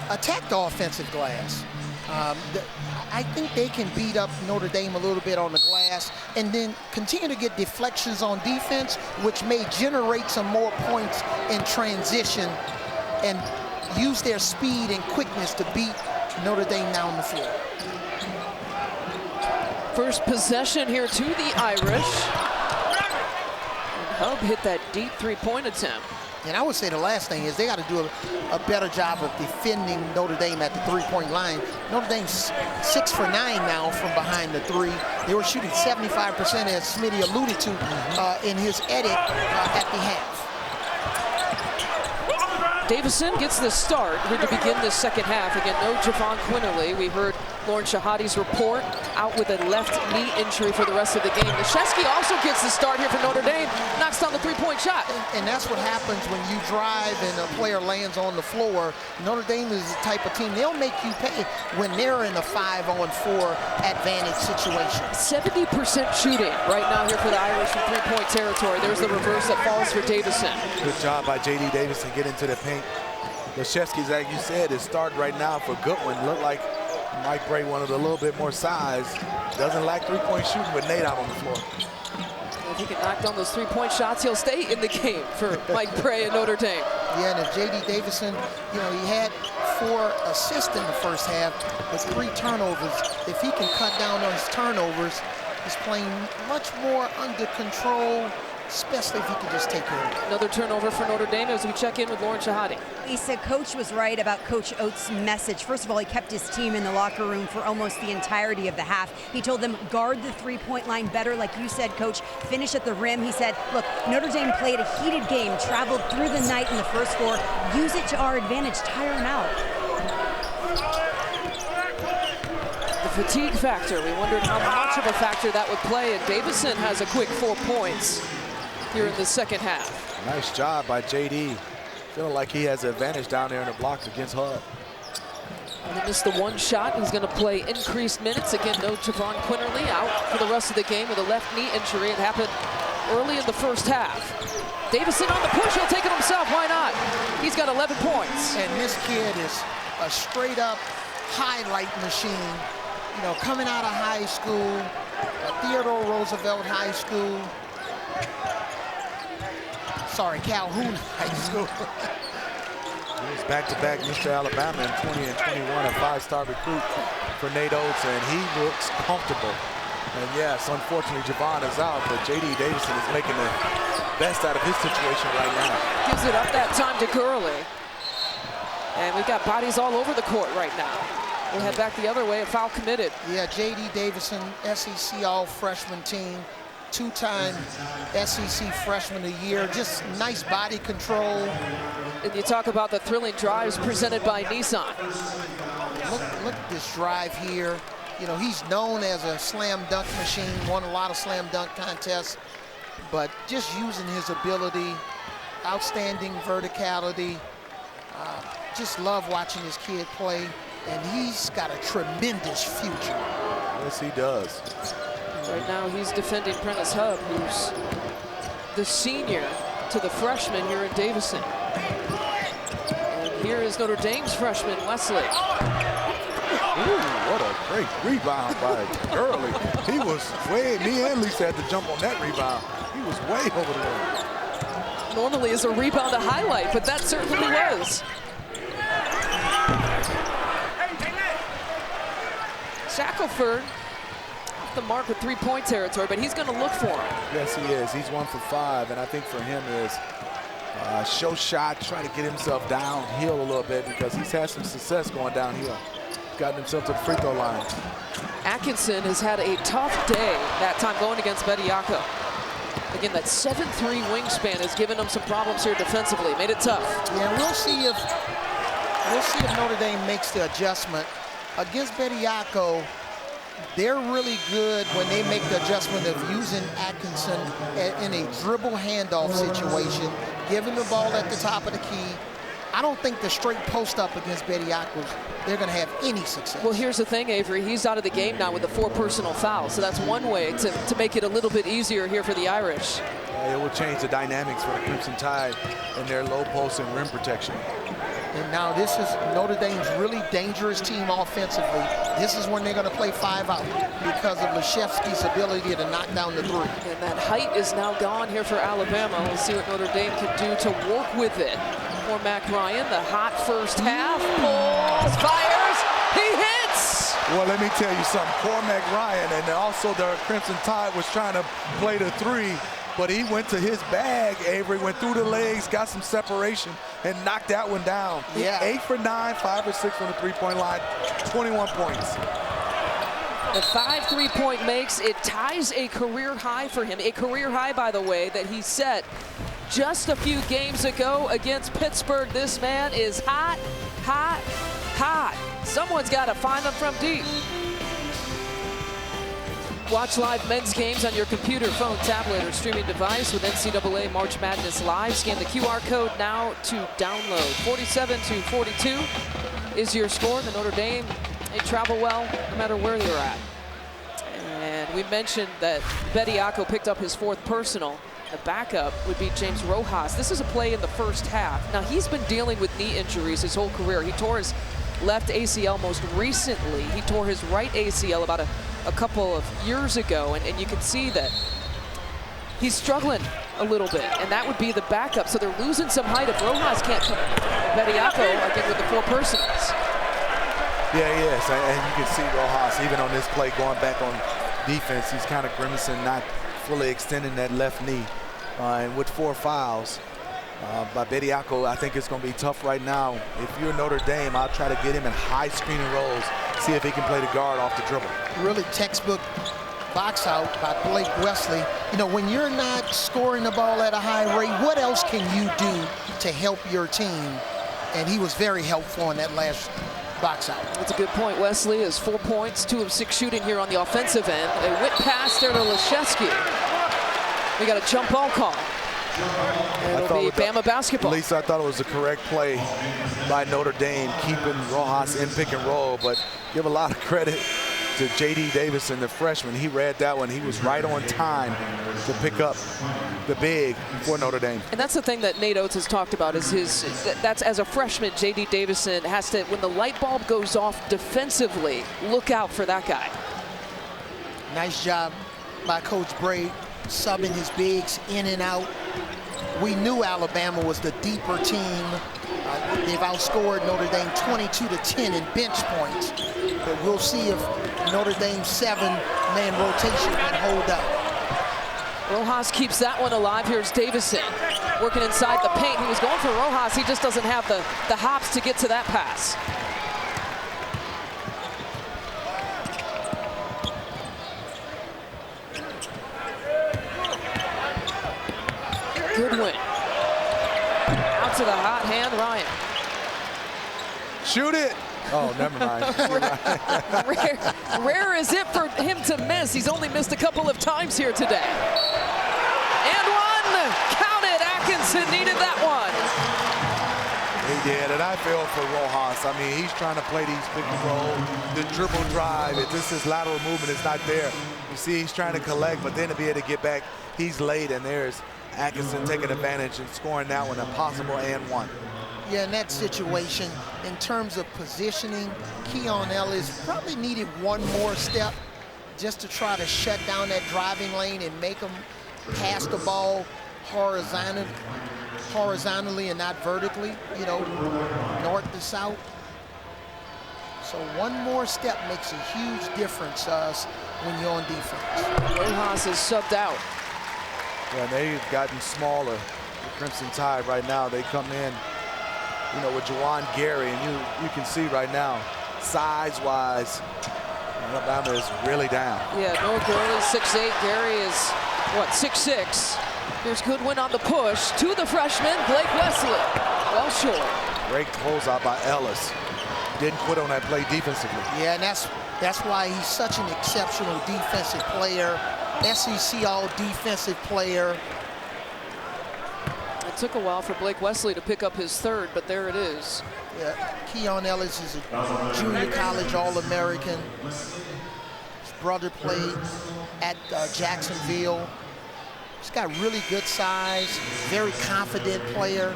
C: attack the offensive glass. I think they can beat up Notre Dame a little bit on the glass and then continue to get deflections on defense, which may generate some more points in transition and use their speed and quickness to beat Notre Dame down the floor.
A: First possession here to the Irish. And Hub hit that deep three-point attempt.
C: And I would say the last thing is they got to do a better job of defending Notre Dame at the three-point line. Notre Dame's 6 for 9 now from behind the three. They were shooting 75%, as Smitty alluded to in his edit at the half.
A: Davison gets the start here to begin the second half. Again, no Javon Quinnerly. We heard Lauren Shahadi's report, out with a left knee injury for the rest of the game. Nashesky also gets the start here for Notre Dame, knocks down the three-point shot.
C: And that's what happens when you drive and a player lands on the floor. Notre Dame is the type of team, they'll make you pay when they're in a 5-on-4 advantage situation.
A: 70% shooting right now here for the Irish from three-point territory. There's the reverse that falls for Davison.
D: Good job by J.D. Davison getting to the paint. Nashesky's, like you said, is starting right now for Goodwin. Looked like Mike Bray wanted a little bit more size. Doesn't lack three-point shooting, but Nate out on the floor.
A: If he can knock down those three-point shots, he'll stay in the game for Mike Bray and Notre Dame.
C: Yeah, and if J.D. Davison, you know, he had 4 assists in the first half with 3 turnovers. If he can cut down on his turnovers, he's playing much more under control especially if he can just take care of it.
A: Another turnover for Notre Dame as we check in with Lauren Shahadi.
B: Lisa, Coach was right about Coach Oates' message. First of all, he kept his team in the locker room for almost the entirety of the half. He told them, guard the three-point line better, like you said, Coach. Finish at the rim. He said, look, Notre Dame played a heated game, traveled through the night in the first four. Use it to our advantage. Tire them out.
A: The fatigue factor, we wondered how much of a factor that would play, and Davison has a quick 4 points here in the second half.
D: Nice job by JD. Feeling like he has the advantage down there in the blocks against Hub.
A: And he missed the one shot. He's going to play increased minutes. Again, no Javon Quinnerly out for the rest of the game with a left knee injury. It happened early in the first half. Davison on the push. He'll take it himself. Why not? He's got 11 points.
C: And this kid is a straight-up highlight machine. You know, coming out of high school, Theodore Roosevelt High School. Sorry, Calhoun High School.
D: He was back-to-back Mr. Alabama in 20 and 21, a 5-star recruit for Nate Oates, and he looks comfortable. And yes, unfortunately, Javon is out, but J.D. Davison is making the best out of his situation right now.
A: Gives it up that time to Gurley. And we've got bodies all over the court right now. We'll head back the other way, a foul committed.
C: Yeah, J.D. Davison, SEC all-freshman team, 2-time SEC Freshman of the Year. Just nice body control.
A: And you talk about the thrilling drives presented by Nissan.
C: Look at this drive here. You know, he's known as a slam dunk machine, won a lot of slam dunk contests, but just using his ability, outstanding verticality. Just love watching this kid play, and he's got a tremendous future.
D: Yes, he does.
A: Right now he's defending Prentice Hub, who's the senior to the freshman here in Davison. And here is Notre Dame's freshman, Wesley.
D: Ooh, what a great rebound by Gurley. He was way, me and Lisa had to jump on that rebound. He was way over the line.
A: Normally is a rebound a highlight, but that certainly was. Shackelford off the mark with 3-point territory, but he's going to look for him.
D: Yes, he is. He's 1 for 5, and I think for him is show shot, trying to get himself downhill a little bit because he's had some success going downhill. Gotten himself to the free throw line.
A: Atkinson has had a tough day that time going against Bediako. Again, that 7'3" wingspan has given him some problems here defensively. Made it tough.
C: Yeah, we'll see if Notre Dame makes the adjustment. Against Bediako, they're really good when they make the adjustment of using Atkinson in a dribble handoff situation, giving the ball at the top of the key. I don't think the straight post up against Bediako, they're going to have any success.
A: Well, here's the thing, Avery. He's out of the game now with the 4 personal fouls, so that's one way to make it a little bit easier here for the Irish.
D: It will change the dynamics for the Crimson Tide in their low post and rim protection.
C: And now this is Notre Dame's really dangerous team offensively. This is when they're going to play 5 out because of Leshevsky's ability to knock down the 3.
A: And that height is now gone here for Alabama. We'll see what Notre Dame can do to work with it. Cormac Ryan, the hot first half, pulls, fires, he hits!
D: Well, let me tell you something. Cormac Ryan and also the Crimson Tide was trying to play the 3, but he went to his bag, Avery, went through the legs, got some separation, and knocked that one down.
C: Yeah.
D: 8 for 9, 5 for 6 from the 3-point line, 21 points.
A: The 5 3-point makes, it ties a career high for him. A career high, by the way, that he set just a few games ago against Pittsburgh. This man is hot, hot, hot. Someone's got to find him from deep. Watch live men's games on your computer, phone, tablet, or streaming device with NCAA March Madness Live. Scan the QR code now to download. 47-42 is your score. The Notre Dame, they travel well no matter where they're at. And we mentioned that Bediako picked up his 4th personal. The backup would be James Rojas. This is a play in the first half. Now, he's been dealing with knee injuries his whole career. He tore his left ACL most recently. He tore his right ACL about a couple of years ago, and you can see that he's struggling a little bit, and that would be the backup. So they're losing some height if Rojas can't come. Bediako, again, with the 4 personals.
D: Yeah, he is, and you can see Rojas, even on this play, going back on defense, he's kind of grimacing, not fully extending that left knee. And with 4 fouls by Bediako, I think it's going to be tough right now. If you're Notre Dame, I'll try to get him in high screening roles, see if he can play the guard off the dribble.
C: Really textbook box out by Blake Wesley. You know, when you're not scoring the ball at a high rate, what else can you do to help your team? And he was very helpful in that last box out.
A: That's a good point. Wesley is 4 points, 2 of 6 shooting here on the offensive end. A whip pass there to Leszewski. We got a jump ball call. It'll be Bama basketball.
D: Lisa, I thought it was the correct play by Notre Dame, keeping Rojas in pick and roll, but give a lot of credit to J.D. Davison, the freshman. He read that one. He was right on time to pick up the big for Notre Dame.
A: And that's the thing that Nate Oates has talked about is that's as a freshman, J.D. Davison has to, when the light bulb goes off defensively, look out for that guy.
C: Nice job by Coach Bray, subbing his bigs in and out. We knew Alabama was the deeper team. They've outscored Notre Dame 22-10 in bench points. But we'll see if Notre Dame's 7-man rotation can hold up.
A: Rojas keeps that one alive. Here's Davison working inside the paint. He was going for Rojas. He just doesn't have the hops to get to that pass. Goodwin. Out to the hot hand, Ryan.
D: Shoot it. Oh, never mind.
A: Rare is it for him to miss. He's only missed a couple of times here today. And one. Count it. Atkinson needed that one.
D: He did, and I feel for Rojas. I mean, he's trying to play these pick and roll, the dribble drive. It's just his lateral movement is not there. You see, he's trying to collect, but then to be able to get back, he's late, and there's Atkinson taking advantage and scoring that one, a possible and one.
C: Yeah, in that situation, in terms of positioning, Keon Ellis probably needed one more step just to try to shut down that driving lane and make him pass the ball horizontally and not vertically, you know, north to south. So one more step makes a huge difference when you're on defense.
A: Rojas is subbed out.
D: Yeah, they've gotten smaller. The Crimson Tide right now, they come in, you know, with Javon Gary, and you can see right now, size-wise, Alabama is really down.
A: Yeah, Noah Gurley 6'8", Gary is, what, 6'6". Here's Goodwin on the push to the freshman, Blake Wesley. Well short.
D: Great closeout by Ellis. Didn't quit on that play defensively.
C: Yeah, and that's why he's such an exceptional defensive player. SEC all-defensive player.
A: It took a while for Blake Wesley to pick up his third, but there it is.
C: Yeah, Keon Ellis is a junior college All-American. His brother played at Jacksonville. He's got really good size, very confident player.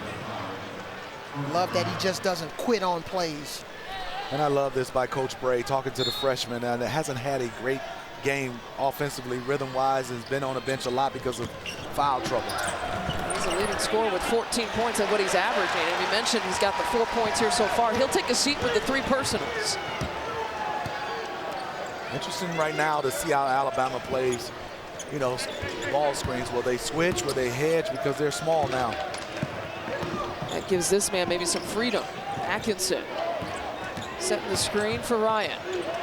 C: Love that he just doesn't quit on plays.
D: And I love this by Coach Bray, talking to the freshman, and it hasn't had a great game offensively, rhythm-wise, has been on the bench a lot because of foul trouble.
A: He's a leading scorer with 14 points at what he's averaging. And we mentioned he's got the 4 points here so far. He'll take a seat with the 3 personals.
D: Interesting right now to see how Alabama plays, you know, ball screens. Will they switch? Will they hedge? Because they're small now.
A: That gives this man maybe some freedom. Atkinson setting the screen for Ryan.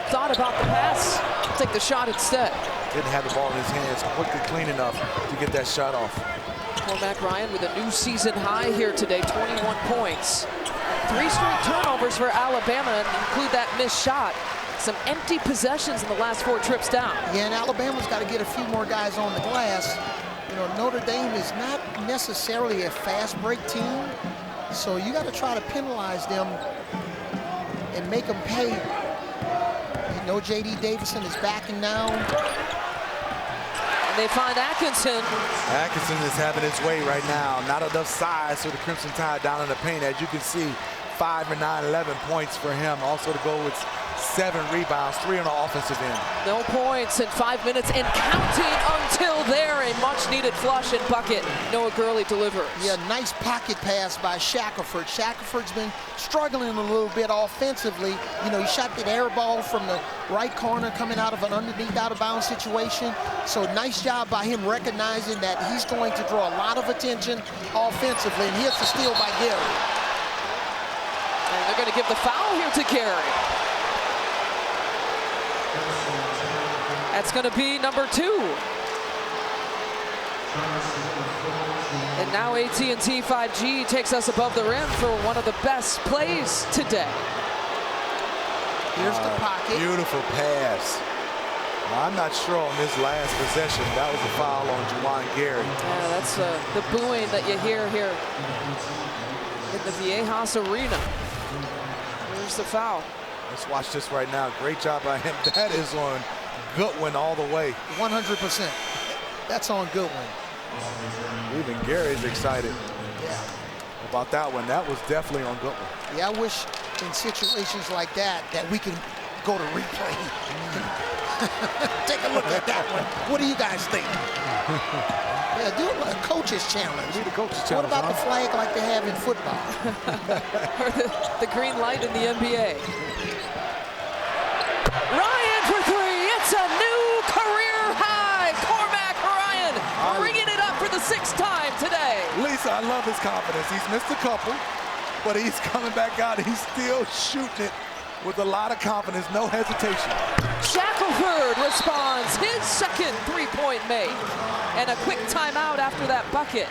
A: Thought about the pass, take the shot instead.
D: Didn't have the ball in his hands quickly, clean enough to get that shot off.
A: Cormac Ryan with a new season high here today, 21 points. 3 straight turnovers for Alabama, and include that missed shot. Some empty possessions in the last 4 trips down.
C: Yeah, and Alabama's got to get a few more guys on the glass. You know, Notre Dame is not necessarily a fast break team, so you got to try to penalize them and make them pay. You know, J.D. Davison is backing down.
A: And they find Atkinson.
D: Atkinson is having his way right now. Not enough size for the Crimson Tide down in the paint. As you can see, 5 and 9, 11 points for him. Also to go with 7 rebounds, 3 on the offensive end.
A: No points in 5 minutes and counting until there. A much-needed flush and bucket. Noah Gurley delivers.
C: Yeah, nice pocket pass by Shackelford. Shackelford's been struggling a little bit offensively. You know, he shot that air ball from the right corner coming out of an underneath out-of-bounds situation. So nice job by him recognizing that he's going to draw a lot of attention offensively. And here's the steal by Gary.
A: And they're going to give the foul here to Gary. That's going to be number 2. And now AT&T 5G takes us above the rim for one of the best plays today.
C: Here's the pocket.
D: Beautiful pass. Well, I'm not sure on this last possession. That was a foul on Javon Gary.
A: Yeah, that's the booing that you hear here in the Viejas Arena. Here's the foul.
D: Let's watch this right now. Great job by him. That is on Goodwin all the way.
C: 100%. That's on Goodwin.
D: Even Gary's excited about that one. That was definitely on Goodwin.
C: Yeah, I wish in situations like that we can go to replay. Take a look at that one. What do you guys think? Yeah, do a coach's challenge.
D: Do the coach's challenge.
C: What about the flag like they have in football?
A: Or the green light in the NBA. Ryan for 3. It's a new career high. Cormac Ryan bringing it up for the 6th time today.
D: Lisa, I love his confidence. He's missed a couple, but he's coming back out. He's still shooting it with a lot of confidence, no hesitation.
A: Shackelford responds, his 2nd 3-point make. And a quick timeout after that bucket.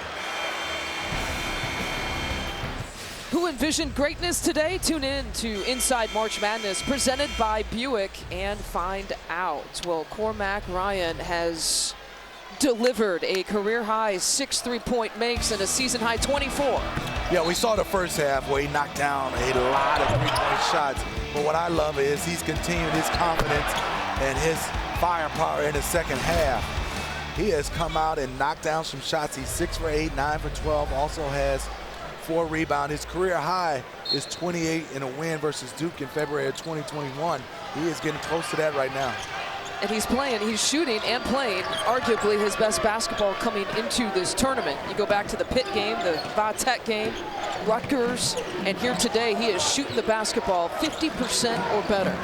A: Who envisioned greatness today? Tune in to Inside March Madness, presented by Buick, and find out. Well, Cormac Ryan has delivered a career-high 6 3-point makes and a season-high 24.
D: Yeah, we saw the first half where he knocked down a lot of 3-point shots. But what I love is he's continued his confidence and his firepower in the second half. He has come out and knocked down some shots. He's 6 for 8, 9 for 12, also has 4 rebounds. His career high is 28 in a win versus Duke in February of 2021. He is getting close to that right now.
A: And he's shooting and playing arguably his best basketball coming into this tournament. You go back to the Pitt game, the Va-Tech game, Rutgers, and here today he is shooting the basketball 50% or better.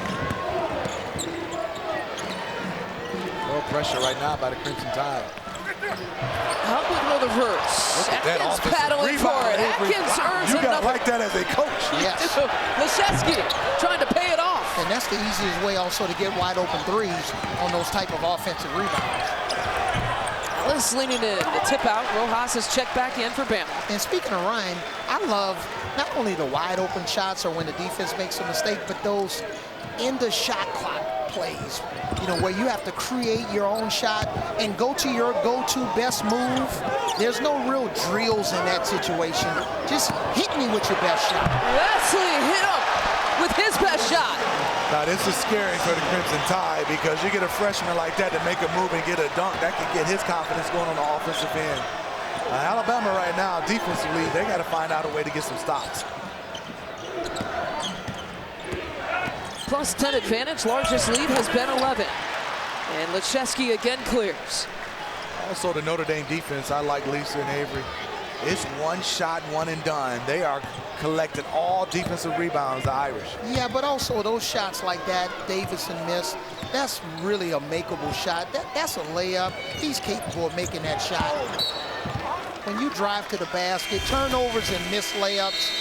D: No pressure right now by the Crimson Tide.
A: Humping will reverse. Atkins paddling for it. Atkins earns
D: you
A: another.
D: You got like that as a coach.
C: Yes.
A: Leshevsky trying to pay it off.
C: And that's the easiest way also to get wide open threes on those type of offensive rebounds.
A: Ellis leaning in. The tip out. Rojas is checked back in for Bama.
C: And speaking of Ryan, I love not only the wide open shots or when the defense makes a mistake, but those in the shot clock plays, you know, where you have to create your own shot and go to your go-to best move. There's no real drills in that situation. Just hit me with your best shot.
A: Wesley hit him with his best shot.
D: Now this is scary for the Crimson Tide because you get a freshman like that to make a move and get a dunk. That can get his confidence going on the offensive end. Alabama right now, defensively, they got to find out a way to get some stops.
A: Plus 10 advantage, largest lead has been 11. And Leshevsky again clears.
D: Also the Notre Dame defense, I like Lisa and Avery. It's one shot, one and done. They are collecting all defensive rebounds, the Irish.
C: Yeah, but also those shots like that, Davison missed, that's really a makeable shot. That's a layup. He's capable of making that shot. When you drive to the basket, turnovers and missed layups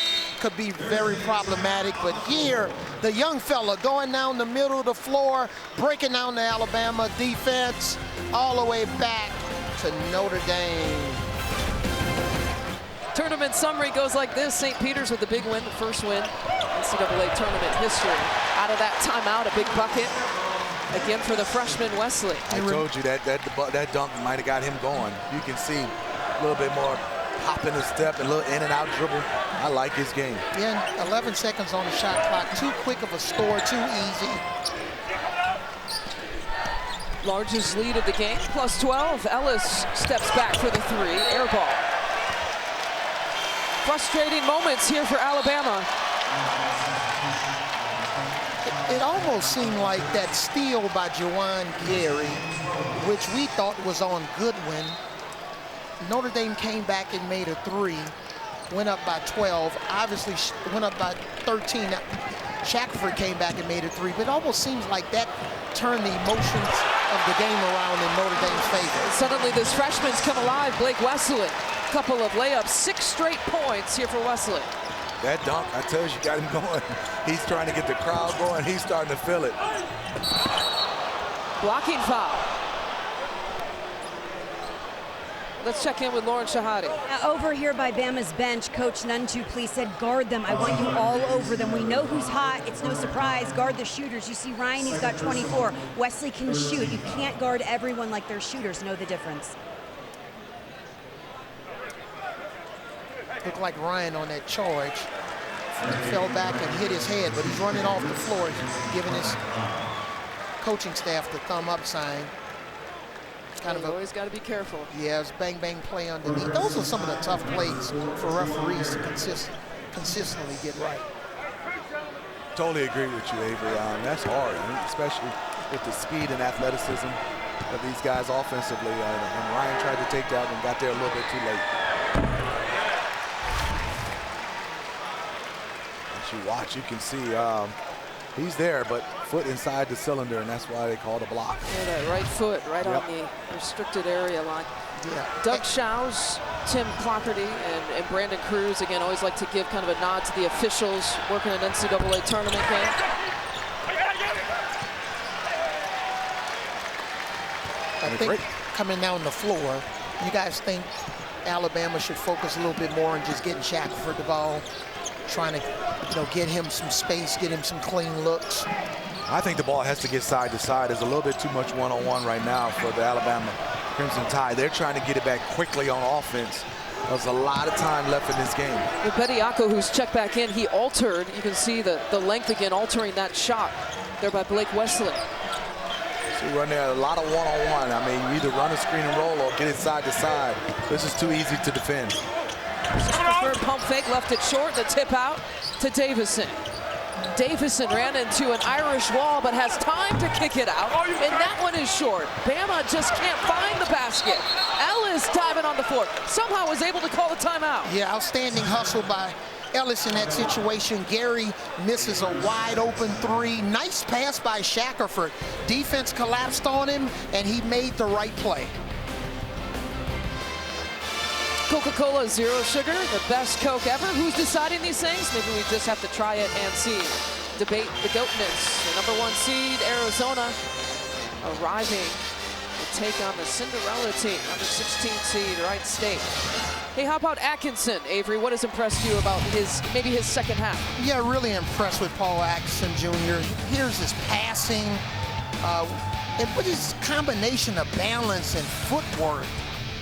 C: could be very problematic, but here, the young fella going down the middle of the floor, breaking down the Alabama defense, all the way back to Notre Dame.
A: Tournament summary goes like this. St. Peter's with the big win, the first win in NCAA tournament history. Out of that timeout, a big bucket. Again for the freshman Wesley.
D: I told you that dunk might have got him going. You can see a little bit more hop in the step and a little in and out dribble. I like his game.
C: Yeah, 11 seconds on the shot clock. Too quick of a score, too easy.
A: Largest lead of the game, plus 12. Ellis steps back for the 3, air ball. Frustrating moments here for Alabama.
C: it almost seemed like that steal by Javon Quinnerly, which we thought was on Goodwin. Notre Dame came back and made a 3, went up by 12, obviously went up by 13. Shackelford came back and made a 3, but it almost seems like that turned the emotions of the game around in Notre Dame's favor.
A: Suddenly this freshman's come alive, Blake Wesley. Couple of layups, 6 straight points here for Wesley.
D: That dunk, I tell you, got him going. He's trying to get the crowd going. He's starting to feel it.
A: Blocking foul. Let's check in with Lauren Shahadi.
B: Over here by Bama's bench, Coach Nuntu said, guard them. I want you all over them. We know who's hot. It's no surprise. Guard the shooters. You see Ryan, he's got 24. Wesley can shoot. You can't guard everyone like they're shooters. Know the difference.
C: Looked like Ryan on that charge. He fell back and hit his head, but he's running off the floor, giving his coaching staff the thumb up sign.
A: Kind of always got to be careful.
C: Yeah, it's bang bang play underneath. Those are some of the tough plays for referees to consistently get right.
D: Totally agree with you, Avery. That's hard, especially with the speed and athleticism of these guys offensively. And Ryan tried to take that one, got there a little bit too late. As you watch, you can see he's there, but foot inside the cylinder, and that's why they call it a block.
A: Yeah, that right foot right on the restricted area line. Yeah. Doug Shows, Tim Clockerty, and Brandon Cruz, again, always like to give kind of a nod to the officials working an NCAA tournament game.
C: I think coming down the floor, you guys think Alabama should focus a little bit more on just getting Shackelford the ball, trying to, get him some space, get him some clean looks?
D: I think the ball has to get side to side. There's a little bit too much one-on-one right now for the Alabama Crimson Tide. They're trying to get it back quickly on offense. There's a lot of time left in this game.
A: With Bediako, who's checked back in, he altered. You can see the length again, altering that shot there by Blake Wesley.
D: So you run there a lot of one-on-one. I mean, you either run a screen and roll or get it side to side. This is too easy to defend.
A: Preferred pump fake, left it short, the tip out to Davison. Davison ran into an Irish wall, but has time to kick it out, and that one is short. Bama just can't find the basket. Ellis diving on the floor, somehow was able to call the timeout.
C: Yeah, outstanding hustle by Ellis in that situation. Gary misses a wide open 3. Nice pass by Shackelford. Defense collapsed on him, and he made the right play.
A: Coca-Cola Zero Sugar, the best Coke ever. Who's deciding these things? Maybe we just have to try it and see. Debate the Goatness. The #1 seed, Arizona, arriving to take on the Cinderella team, number 16 seed, Wright State. Hey, how about Atkinson, Avery? What has impressed you about maybe his second half?
C: Yeah, really impressed with Paul Atkinson Jr. Here's his passing, and with his combination of balance and footwork.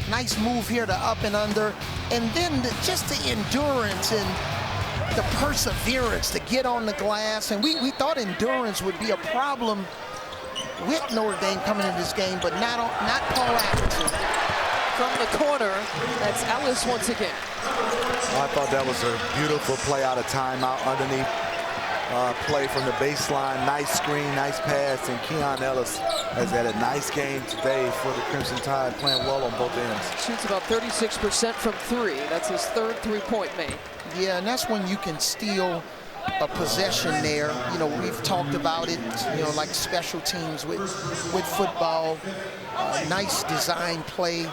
C: Nice move here to up and under, and then just the endurance and the perseverance to get on the glass. And we thought endurance would be a problem with Notre Dame coming into this game, but not Paul Atkinson.
A: From the corner, that's Ellis once again.
D: I thought that was a beautiful play out of timeout underneath. Play from the baseline, nice screen, nice pass, and Keon Ellis has had a nice game today for the Crimson Tide, playing well on both ends.
A: Shoots about 36% from 3. That's his 3rd three-point made.
C: Yeah, and that's when you can steal a possession there. We've talked about it, like special teams with football. Nice design play.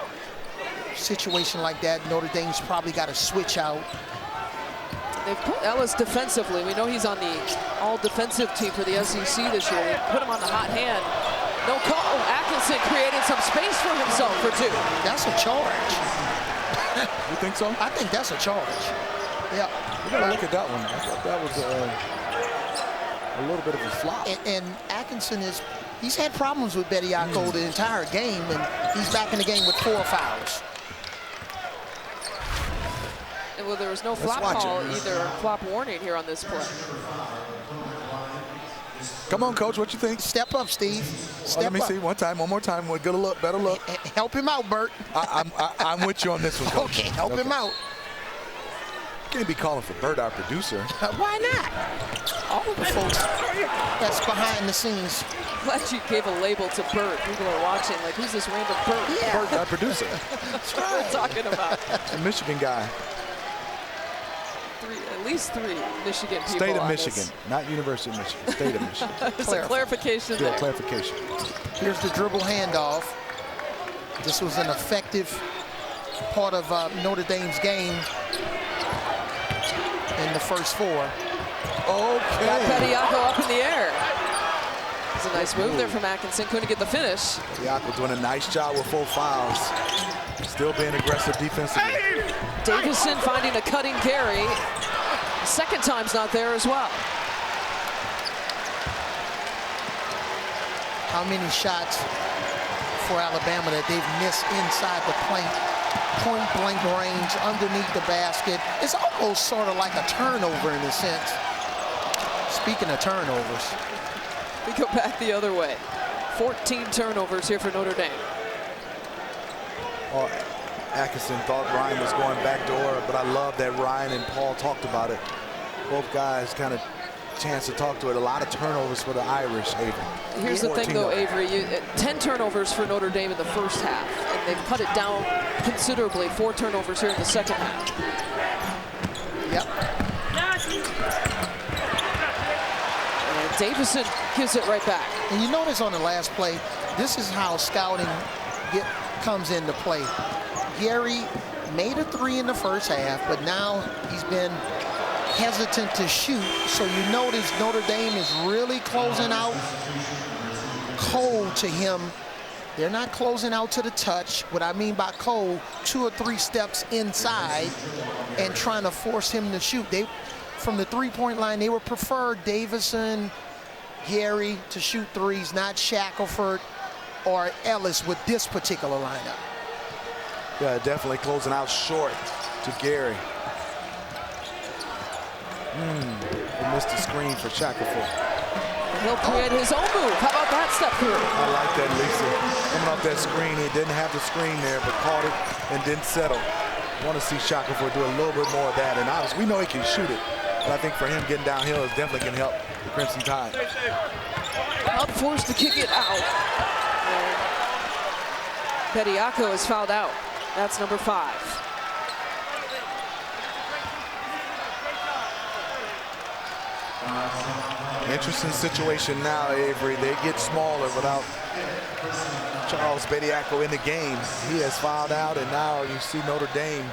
C: Situation like that, Notre Dame's probably got to switch out.
A: They've put Ellis defensively. We know he's on the all-defensive team for the SEC this year. They put him on the hot hand. No call. Atkinson created some space for himself for 2.
C: That's a charge.
D: You think so?
C: I think that's a charge. Yeah.
D: We got to look at that one. I thought that was a little bit of a flop.
C: And Atkinson he's had problems with Bediako the entire game, and he's back in the game with 4 fouls.
A: Well, there was no flop call either, flop warning here on this play.
D: Come on, Coach, what you think?
C: Step up, Steve.
D: Let me see, one more time. Good look, better look.
C: Help him out, Bert.
D: I'm with you on this one, Coach.
C: Okay, help him out.
D: Can't be calling for Bert, our producer.
C: Why not? All of the folks that's behind the scenes.
A: Glad you gave a label to Bert. People are watching like, who's this random Bert?
C: Yeah.
D: Bert, our producer.
A: That's what we're talking about.
D: The Michigan guy.
A: At least 3 Michigan people.
D: State of
A: on
D: Michigan,
A: this.
D: not University of Michigan. State of Michigan.
A: There's a clarification
D: Yeah,
A: there.
D: clarification.
C: Here's the dribble handoff. This was an effective part of Notre Dame's game in the first 4.
D: Okay.
A: Got Pediaco up in the air. It's a nice move there from Atkinson. Couldn't get the finish.
D: Pediaco doing a nice job with 4 fouls. Still being aggressive defensively.
A: Davison finding a cutting carry. Second time's not there as well.
C: How many shots for Alabama that they've missed inside the point blank range, underneath the basket? It's almost sort of like a turnover in a sense. Speaking of turnovers.
A: We go back the other way. 14 turnovers here for Notre Dame.
D: Oh, Atkinson thought Ryan was going backdoor, but I love that Ryan and Paul talked about it. Both guys kind of chance to talk to it. A lot of turnovers for the Irish, Avery.
A: Here's the thing, though, Avery. 10 turnovers for Notre Dame in the first half, and they've cut it down considerably. 4 turnovers here in the second half.
C: Yep.
A: And Davison gives it right back.
C: And you notice on the last play, this is how scouting comes into play. Gary made a 3 in the first half, but now he's been hesitant to shoot. So you notice Notre Dame is really closing out cold to him. They're not closing out to the touch. What I mean by cold, 2 or 3 steps inside and trying to force him to shoot. From the 3-point line, they would prefer Davison, Gary to shoot 3s, not Shackelford or Ellis with this particular lineup.
D: Yeah, definitely closing out short to Gary. He missed the screen for Shackelford.
A: He'll create his own move. How about that step through?
D: I like that, Lisa. Coming off that screen, he didn't have the screen there, but caught it and didn't settle. Want to see Shackelford do a little bit more of that, and obviously we know he can shoot it, but I think for him getting downhill is definitely going to help the Crimson Tide.
A: Up forced to kick it out. And Pediaco is fouled out. That's number 5.
D: Interesting situation now, Avery. They get smaller without Charles Bediako in the game. He has fouled out, and now you see Notre Dame.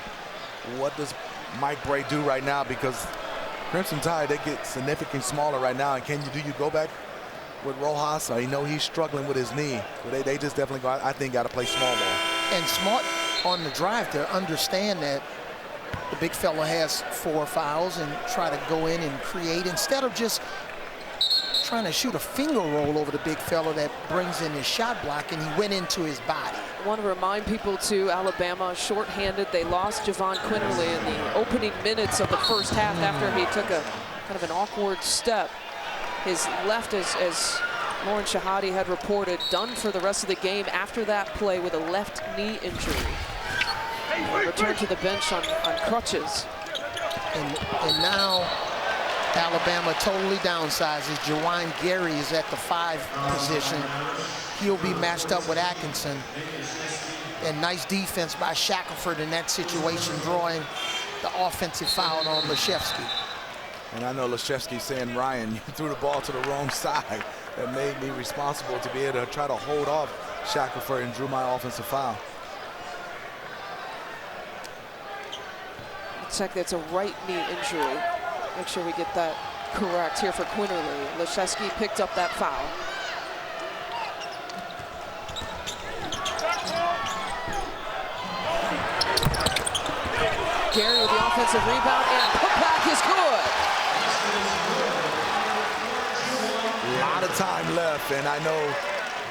D: What does Mike Bray do right now? Because Crimson Tide, they get significantly smaller right now. And do you go back with Rojas? I know he's struggling with his knee. But they just definitely, I think, got to play small ball.
C: And smart on the drive to understand that the big fella has 4 fouls and try to go in and create instead of just trying to shoot a finger roll over the big fella that brings in his shot block, and he went into his body.
A: I want to remind people, too, Alabama shorthanded. They lost Javon Quinnerly in the opening minutes of the first half after he took a kind of an awkward step. His left, as Lauren Shahadi had reported, done for the rest of the game after that play with a left knee injury. Returned to the bench on crutches.
C: And now Alabama totally downsizes. Jawan Gary is at the 5 position. He'll be matched up with Atkinson. And nice defense by Shackelford in that situation, drawing the offensive foul on Leshevsky.
D: And I know Leshevsky saying, Ryan, you threw the ball to the wrong side. That made me responsible to be able to try to hold off Shackelford and drew my offensive foul.
A: Check, that's a right knee injury. Make sure we get that correct here for Quinnerly. Leshevsky picked up that foul. Gary with the offensive rebound, and putback is good.
D: A lot of time left, and I know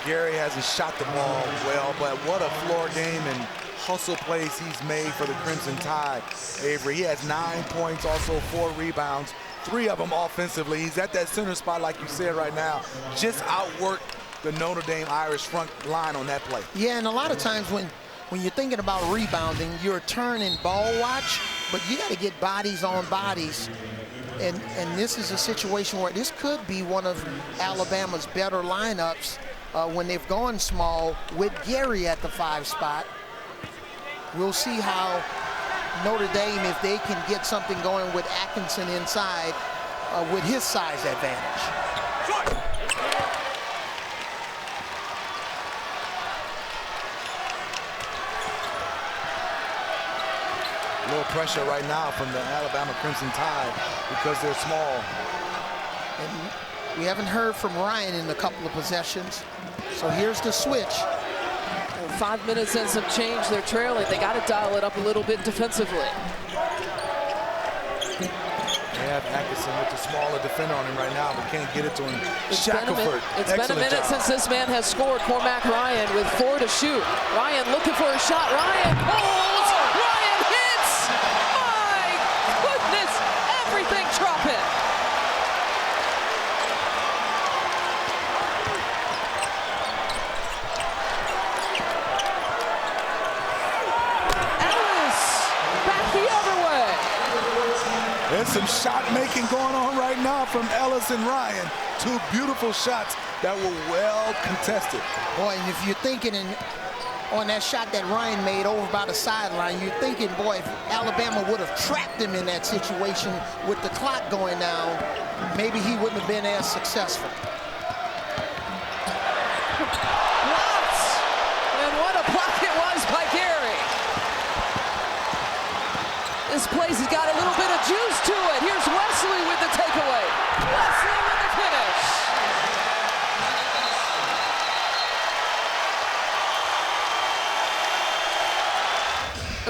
D: Gary hasn't shot the ball well, but what a floor game and hustle plays he's made for the Crimson Tide. Avery, he has 9 points, also 4 rebounds, 3 of them offensively. He's at that center spot, like you said right now. Just outworked the Notre Dame Irish front line on that play.
C: Yeah, and a lot of times when you're thinking about rebounding, you're turning ball watch, but you got to get bodies on bodies. And this is a situation where this could be one of Alabama's better lineups when they've gone small with Gary at the 5 spot. We'll see how Notre Dame, if they can get something going with Atkinson inside with his size advantage.
D: A little pressure right now from the Alabama Crimson Tide because they're small.
C: And we haven't heard from Ryan in a couple of possessions. So here's the switch.
A: 5 minutes and some change, they're trailing. They got to dial it up a little bit defensively.
D: They have Atkinson with the smaller defender on him right now, but can't get it to him.
A: It's
D: Shackelford,
A: been a minute since this man has scored. Cormac Ryan with 4 to shoot. Ryan looking for a shot. Ryan pulls. Ryan hits. My goodness, everything dropping.
D: There's some shot making going on right now from Ellis and Ryan. 2 beautiful shots that were well contested.
C: Boy, and if you're thinking on that shot that Ryan made over by the sideline, you're thinking, boy, if Alabama would have trapped him in that situation with the clock going down, maybe he wouldn't have been as successful.
A: Lots! And what a block it was by Gary. This place has got a little bit of juice to it. Here's Wesley with the takeaway. Wesley with the finish.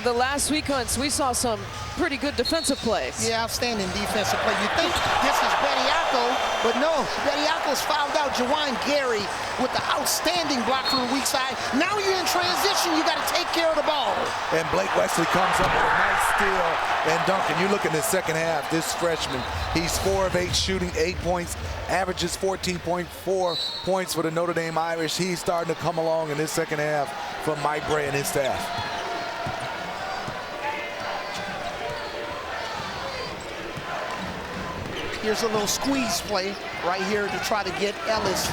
A: The last sequence, we saw some pretty good defensive plays.
C: Yeah, outstanding defensive play. You think this is Bediako, but no. Bediako's fouled out Javon Gary with the outstanding block from the weak side. Now you're in transition. You got to take care of the ball.
D: And Blake Wesley comes up with a nice steal and dunk. And you look in the second half, this freshman, he's 4 of 8 shooting, 8 points, averages 14.4 points for the Notre Dame Irish. He's starting to come along in this second half from Mike Bray and his staff.
C: Here's a little squeeze play right here to try to get Ellis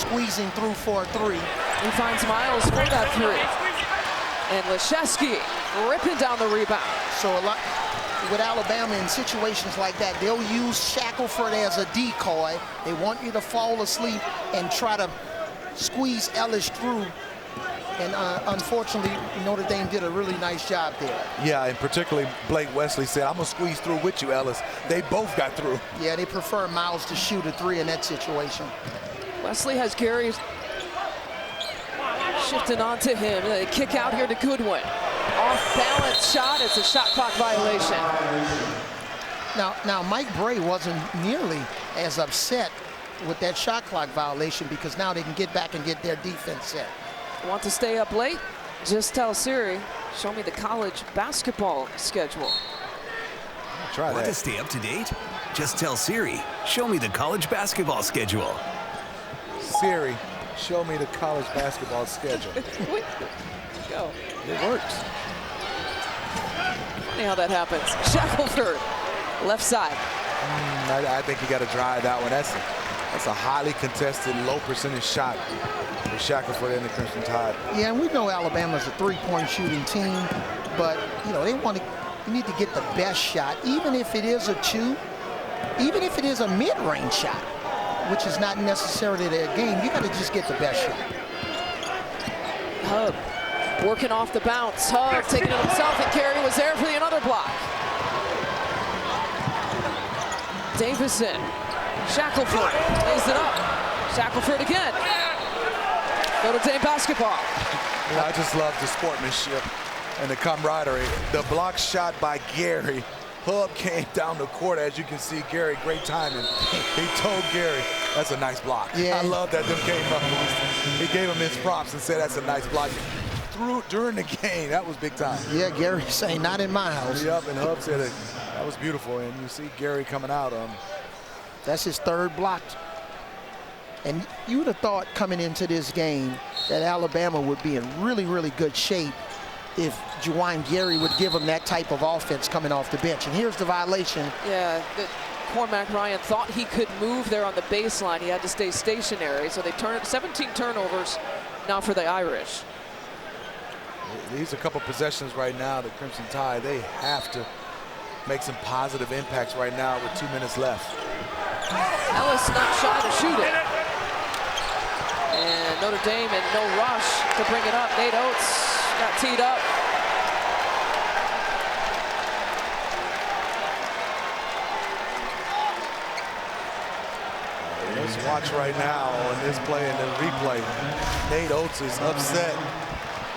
C: squeezing through for a 3.
A: He finds Miles for that 3. And Leshevsky ripping down the rebound.
C: So a lot with Alabama in situations like that, they'll use Shackelford as a decoy. They want you to fall asleep and try to squeeze Ellis through. And unfortunately, Notre Dame did a really nice job there.
D: Yeah, and particularly Blake Wesley said, I'm going to squeeze through with you, Ellis. They both got through.
C: Yeah, they prefer Miles to shoot a 3 in that situation.
A: Wesley has Gary shifting onto him. A kick out here to Goodwin. Off-balance shot. It's a shot clock violation.
C: Now, Mike Bray wasn't nearly as upset with that shot clock violation because now they can get back and get their defense set.
A: Want to stay up late? Just tell Siri, show me the college basketball schedule.
D: Try that.
G: Want to stay up to date? Just tell Siri, show me the college basketball schedule.
D: Siri, show me the college basketball schedule.
A: Go.
D: It works.
A: Funny how that happens. Shackelford, left side.
D: I think you got to drive that one. That's a highly contested, low percentage shot for Shackelford and the Crimson Tide.
C: Yeah, and we know Alabama's a 3-point shooting team, but you know you need to get the best shot, even if it is a 2, even if it is a mid-range shot, which is not necessarily their game. You got to just get the best shot.
A: Hub working off the bounce. Hub taking it himself, and Carey was there for the another block. Davison. Shackelford lays it up. Shackelford again. Notre Dame basketball.
D: Yeah, I just love the sportsmanship and the camaraderie. The block shot by Gary. Hub came down the court, as you can see. Gary, great timing. He told Gary, that's a nice block.
C: Yeah.
D: I love that them came up. He gave him his props and said, that's a nice block. During the game, that was big time.
C: Yeah, Gary saying, not in my house.
D: Yep, and Hub said that was beautiful. And you see Gary coming out.
C: That's his 3rd block. And you would have thought coming into this game that Alabama would be in really, really good shape if Juwan Gary would give him that type of offense coming off the bench. And here's the violation.
A: Yeah, Cormac Ryan thought he could move there on the baseline. He had to stay stationary. So they turned 17 turnovers now for the Irish.
D: These are a couple possessions right now, the Crimson Tide. They have to make some positive impacts right now with 2 minutes left.
A: Ellis not shy to shoot it. And Notre Dame in no rush to bring it up. Nate Oates got teed up.
D: Let's watch right now on this play and the replay. Nate Oates is upset.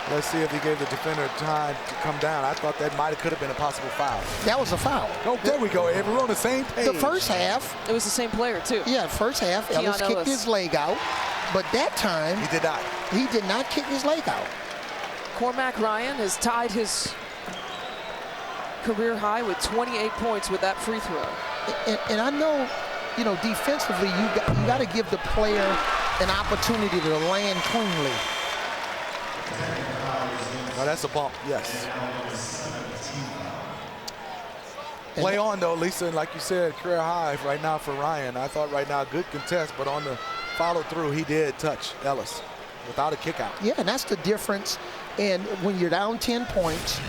D: Let's see if he gave the defender time to come down. I thought that could have been a possible foul.
C: That was a foul.
D: Oh, there we go. We're on the same page.
C: The first half.
A: It was the same player, too.
C: Yeah, first half, Ellis kicked his leg out. But that time,
D: he did not.
C: He did not kick his leg out.
A: Cormac Ryan has tied his career high with 28 points with that free throw.
C: And I know, you know, defensively, you got to give the player an opportunity to land cleanly.
D: Oh, that's a bump, yes. Play on, though, Lisa, and like you said, career high right now for Ryan. I thought right now, good contest, but on the follow through, he did touch Ellis without a kick out.
C: Yeah, and that's the difference. And when you're down 10 points,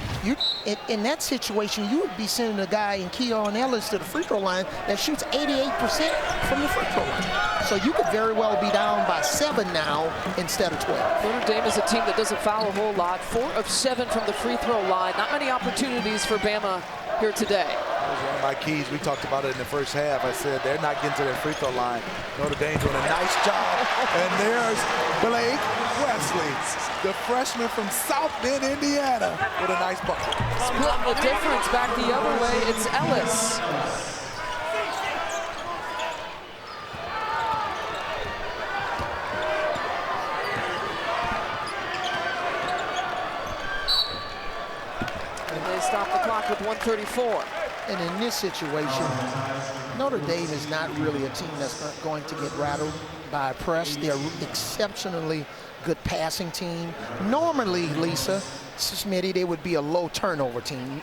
C: in that situation, you would be sending a guy in Keon Ellis to the free throw line that shoots 88% from the free throw line. So you could very well be down by 7 now instead of 12.
A: Notre Dame is a team that doesn't foul a whole lot. 4 of 7 from the free throw line. Not many opportunities for Bama here today.
D: That was one of my keys. We talked about it in the first half. I said they're not getting to their free throw line. Notre Dame doing a nice job. And there's Blake Wesley, the freshman from South Bend, Indiana, with a nice bucket.
A: Splitting the difference back the other way, it's Ellis. And they stop the clock with 1:34.
C: And in this situation, Notre Dame is not really a team that's not going to get rattled by a press. They're exceptionally good passing team. Normally, Lisa, Smitty, they would be a low turnover team,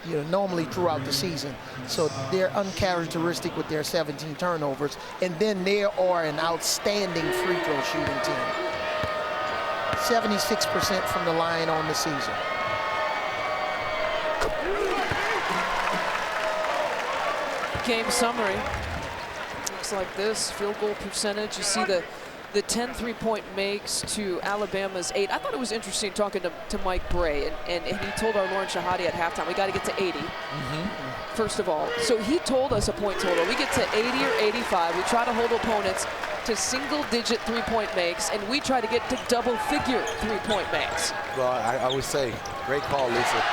C: you know, normally throughout the season. So they're uncharacteristic with their 17 turnovers. And then they are an outstanding free throw shooting team. 76% from the line on the season.
A: Game summary looks like this. Field goal percentage. You see the 10 three-point makes to Alabama's 8. I thought it was interesting talking to Mike Bray, and he told our Lauren Shahadi at halftime, we got to get to 80, first of all. So he told us a point total. We get to 80 or 85. We try to hold opponents to single-digit three-point makes, and we try to get to double-figure three-point makes.
D: Well, I would say, great call, Lisa,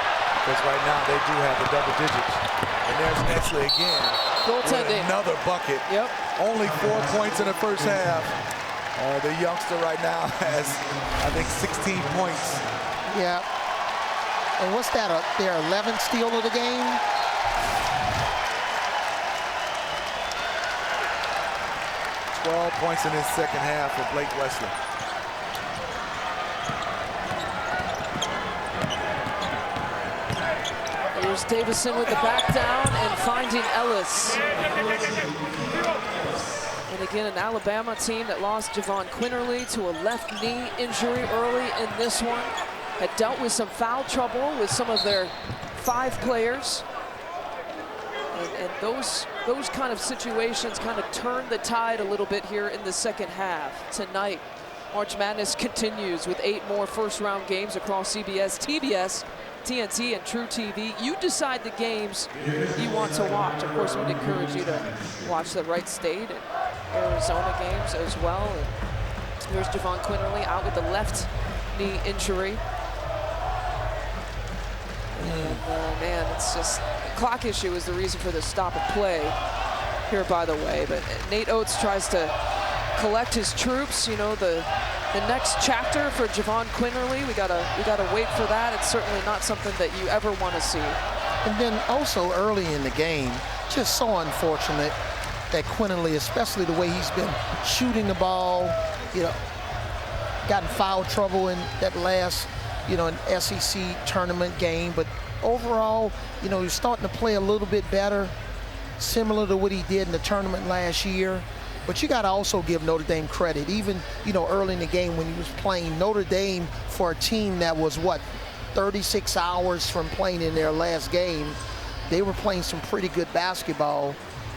D: because right now they do have the double digits. And there's Wesley again.
A: Goaltending.
D: Another bucket.
A: Yep.
D: Only 4 points in the first half. The youngster right now has, I think, 16 points.
C: Yeah. And what's that, their 11th steal of the game?
D: $12 points in his second half for Blake Wesley.
A: Here's Davison with the back down and finding Ellis. And again, an Alabama team that lost Javon Quinnerly to a left knee injury early in this one. Had dealt with some foul trouble with some of their 5 players. And those kind of situations kind of turned the tide a little bit here in the second half. Tonight, March Madness continues with 8 more first-round games across CBS, TBS, TNT, and True TV. You decide the games you want to watch. Of course, we'd encourage you to watch the Wright State and Arizona games as well. And here's Javon Quinnerly out with the left knee injury. And man, it's just the clock issue is the reason for the stop and play here, by the way. But Nate Oates tries to collect his troops. You know, the next chapter for Javon Quinnerly, we gotta wait for that. It's certainly not something that you ever want to see.
C: And then also early in the game, just so unfortunate that Quinnerly, especially the way he's been shooting the ball, you know, got in foul trouble in that last you know, an SEC tournament game, but overall, you know, he's starting to play a little bit better, similar to what he did in the tournament last year. But you got to also give Notre Dame credit. Even, you know, early in the game when he was playing, Notre Dame, for a team that was, what, 36 hours from playing in their last game, they were playing some pretty good basketball.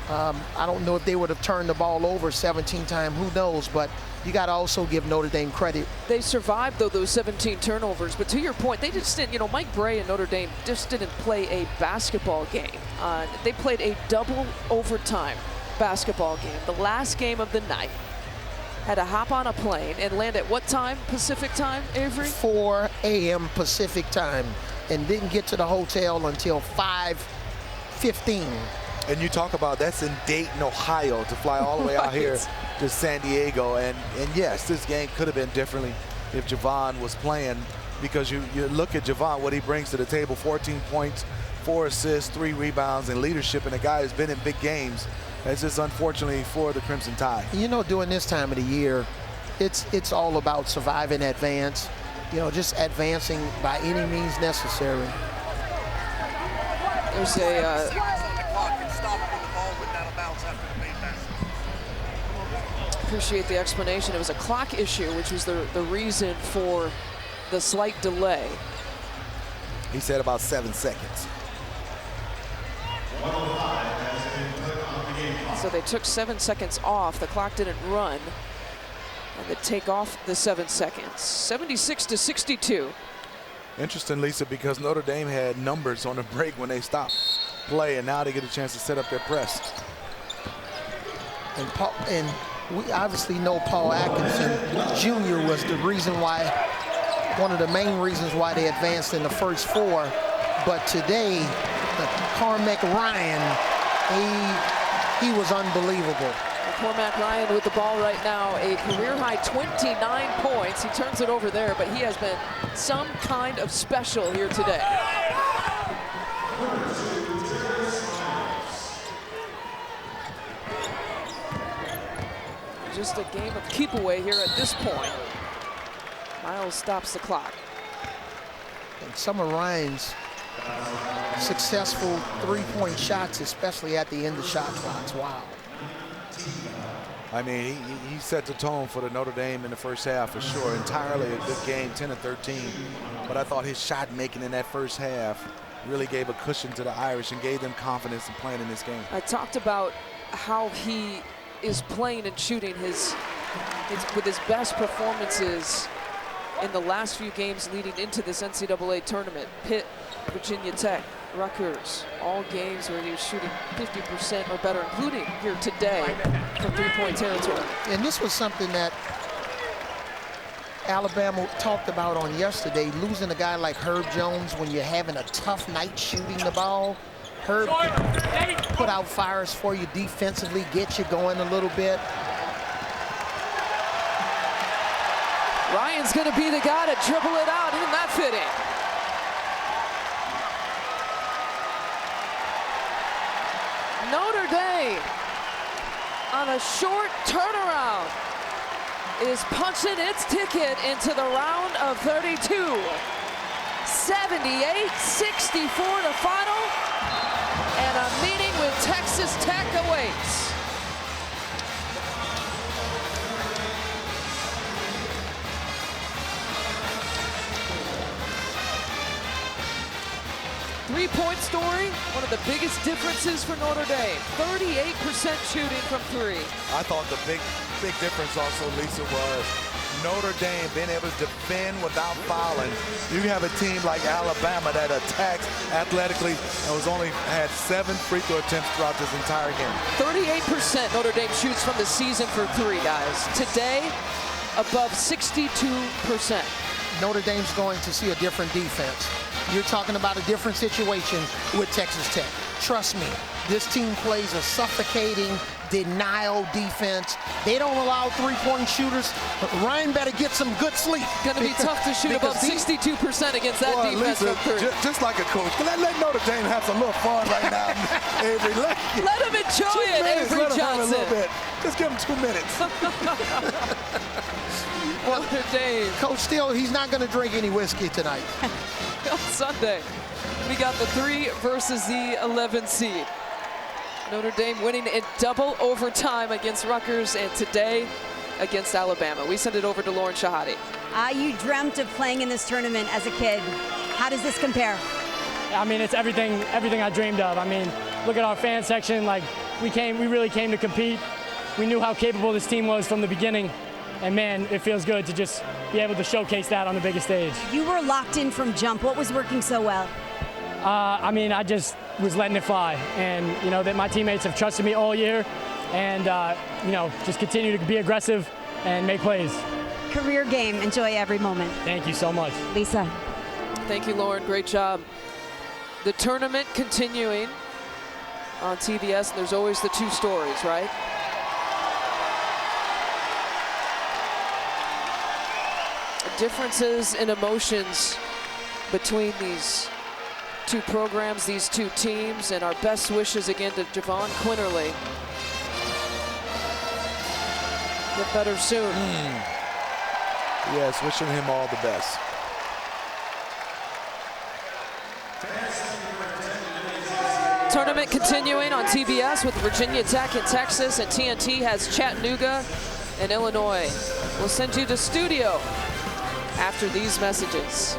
C: I don't know if they would have turned the ball over 17 times, who knows, but you got to also give Notre Dame credit.
A: They survived, though, those 17 turnovers. But to your point, they just didn't, you know, Mike Bray and Notre Dame just didn't play a basketball game. They played a double overtime basketball game. The last game of the night. Had to hop on a plane and land at what time, Pacific time, Avery?
C: 4 a.m. Pacific time, and didn't get to the hotel until 5:15.
D: And you talk about that's in Dayton, Ohio, to fly all the way out here to San Diego. And yes, this game could have been differently if Javon was playing, because you look at Javon, what he brings to the table: 14 points, 4 assists, 3 rebounds, and leadership, and a guy who's been in big games. That's just unfortunately for the Crimson Tide.
C: You know, during this time of the year, it's all about surviving advance. You know, just advancing by any means necessary.
A: There's a appreciate the explanation. It was a clock issue, which was the reason for the slight delay.
D: He said about 7 seconds.
A: So they took 7 seconds off. The clock didn't run. And they take off the 7 seconds. 76-62.
D: Interesting, Lisa, because Notre Dame had numbers on the break when they stopped play, and now they get a chance to set up their press.
C: And we obviously know Paul Atkinson Jr. was the reason why, one of the main reasons why they advanced in the first 4. But today, Cormac Ryan, he was unbelievable.
A: Cormac Ryan with the ball right now, a career-high 29 points. He turns it over there, but he has been some kind of special here today. Just a game of keep away here at this point. Miles stops the clock.
C: And some of Ryan's successful three-point shots, especially at the end of shot clocks. Wow.
D: I mean, he set the tone for the Notre Dame in the first half for sure. Entirely a good game, 10-13. But I thought his shot making in that first half really gave a cushion to the Irish and gave them confidence in playing in this game.
A: I talked about how he is playing and shooting with his best performances in the last few games leading into this NCAA tournament. Pitt, Virginia Tech, Rutgers, all games where he was shooting 50% or better, including here today from three-point territory.
C: And this was something that Alabama talked about on yesterday, losing a guy like Herb Jones when you're having a tough night shooting the ball. Herb can put out fires for you defensively, get you going a little bit.
A: Ryan's going to be the guy to dribble it out. Isn't that fitting? Notre Dame, on a short turnaround, is punching its ticket into the round of 32. 78-64 the final, and a meeting with Texas Tech awaits. Three-point story, one of the biggest differences for Notre Dame. 38% shooting from 3.
D: I thought the big difference also, Lisa, was Notre Dame being able to defend without fouling. You have a team like Alabama that attacks athletically and had 7 free throw attempts throughout this entire game.
A: 38% Notre Dame shoots from the season for 3, guys. Today, above 62%.
C: Notre Dame's going to see a different defense. You're talking about a different situation with Texas Tech. Trust me, this team plays a suffocating denial defense. They don't allow three-point shooters. Ryan better get some good sleep.
A: Going to be tough to shoot above 62% against that defense.
D: Lisa,
A: from 3.
D: Just like a coach. Let Notre Dame have some little fun right now. Avery,
A: let him enjoy it, Avery Johnson.
D: Let him have a little bit. Just give him 2 minutes.
A: Notre Dame.
C: Coach Steele, he's not going to drink any whiskey tonight.
A: On Sunday, we got the 3 versus the 11 seed. Notre Dame winning in double overtime against Rutgers, and today against Alabama. We send it over to Lauren Shahadi.
B: You dreamt of playing in this tournament as a kid. How does this compare?
H: I mean, it's everything I dreamed of. I mean, look at our fan section. Like, we really came to compete. We knew how capable this team was from the beginning. And man, it feels good to just be able to showcase that on the biggest stage.
B: You were locked in from jump. What was working so well?
H: I mean, I just was letting it fly. And, you know, that my teammates have trusted me all year. And, you know, just continue to be aggressive and make plays.
B: Career game. Enjoy every moment.
H: Thank you so much.
B: Lisa.
A: Thank you, Lauren. Great job. The tournament continuing on TBS, and there's always the 2 stories, right? Differences in emotions between these 2 programs, these 2 teams, and our best wishes again to Javon Quinnerly. Get better soon.
D: Yes, wishing him all the best.
A: Tournament continuing on TBS with Virginia Tech and Texas, and TNT has Chattanooga and Illinois. We'll send you to studio after these messages.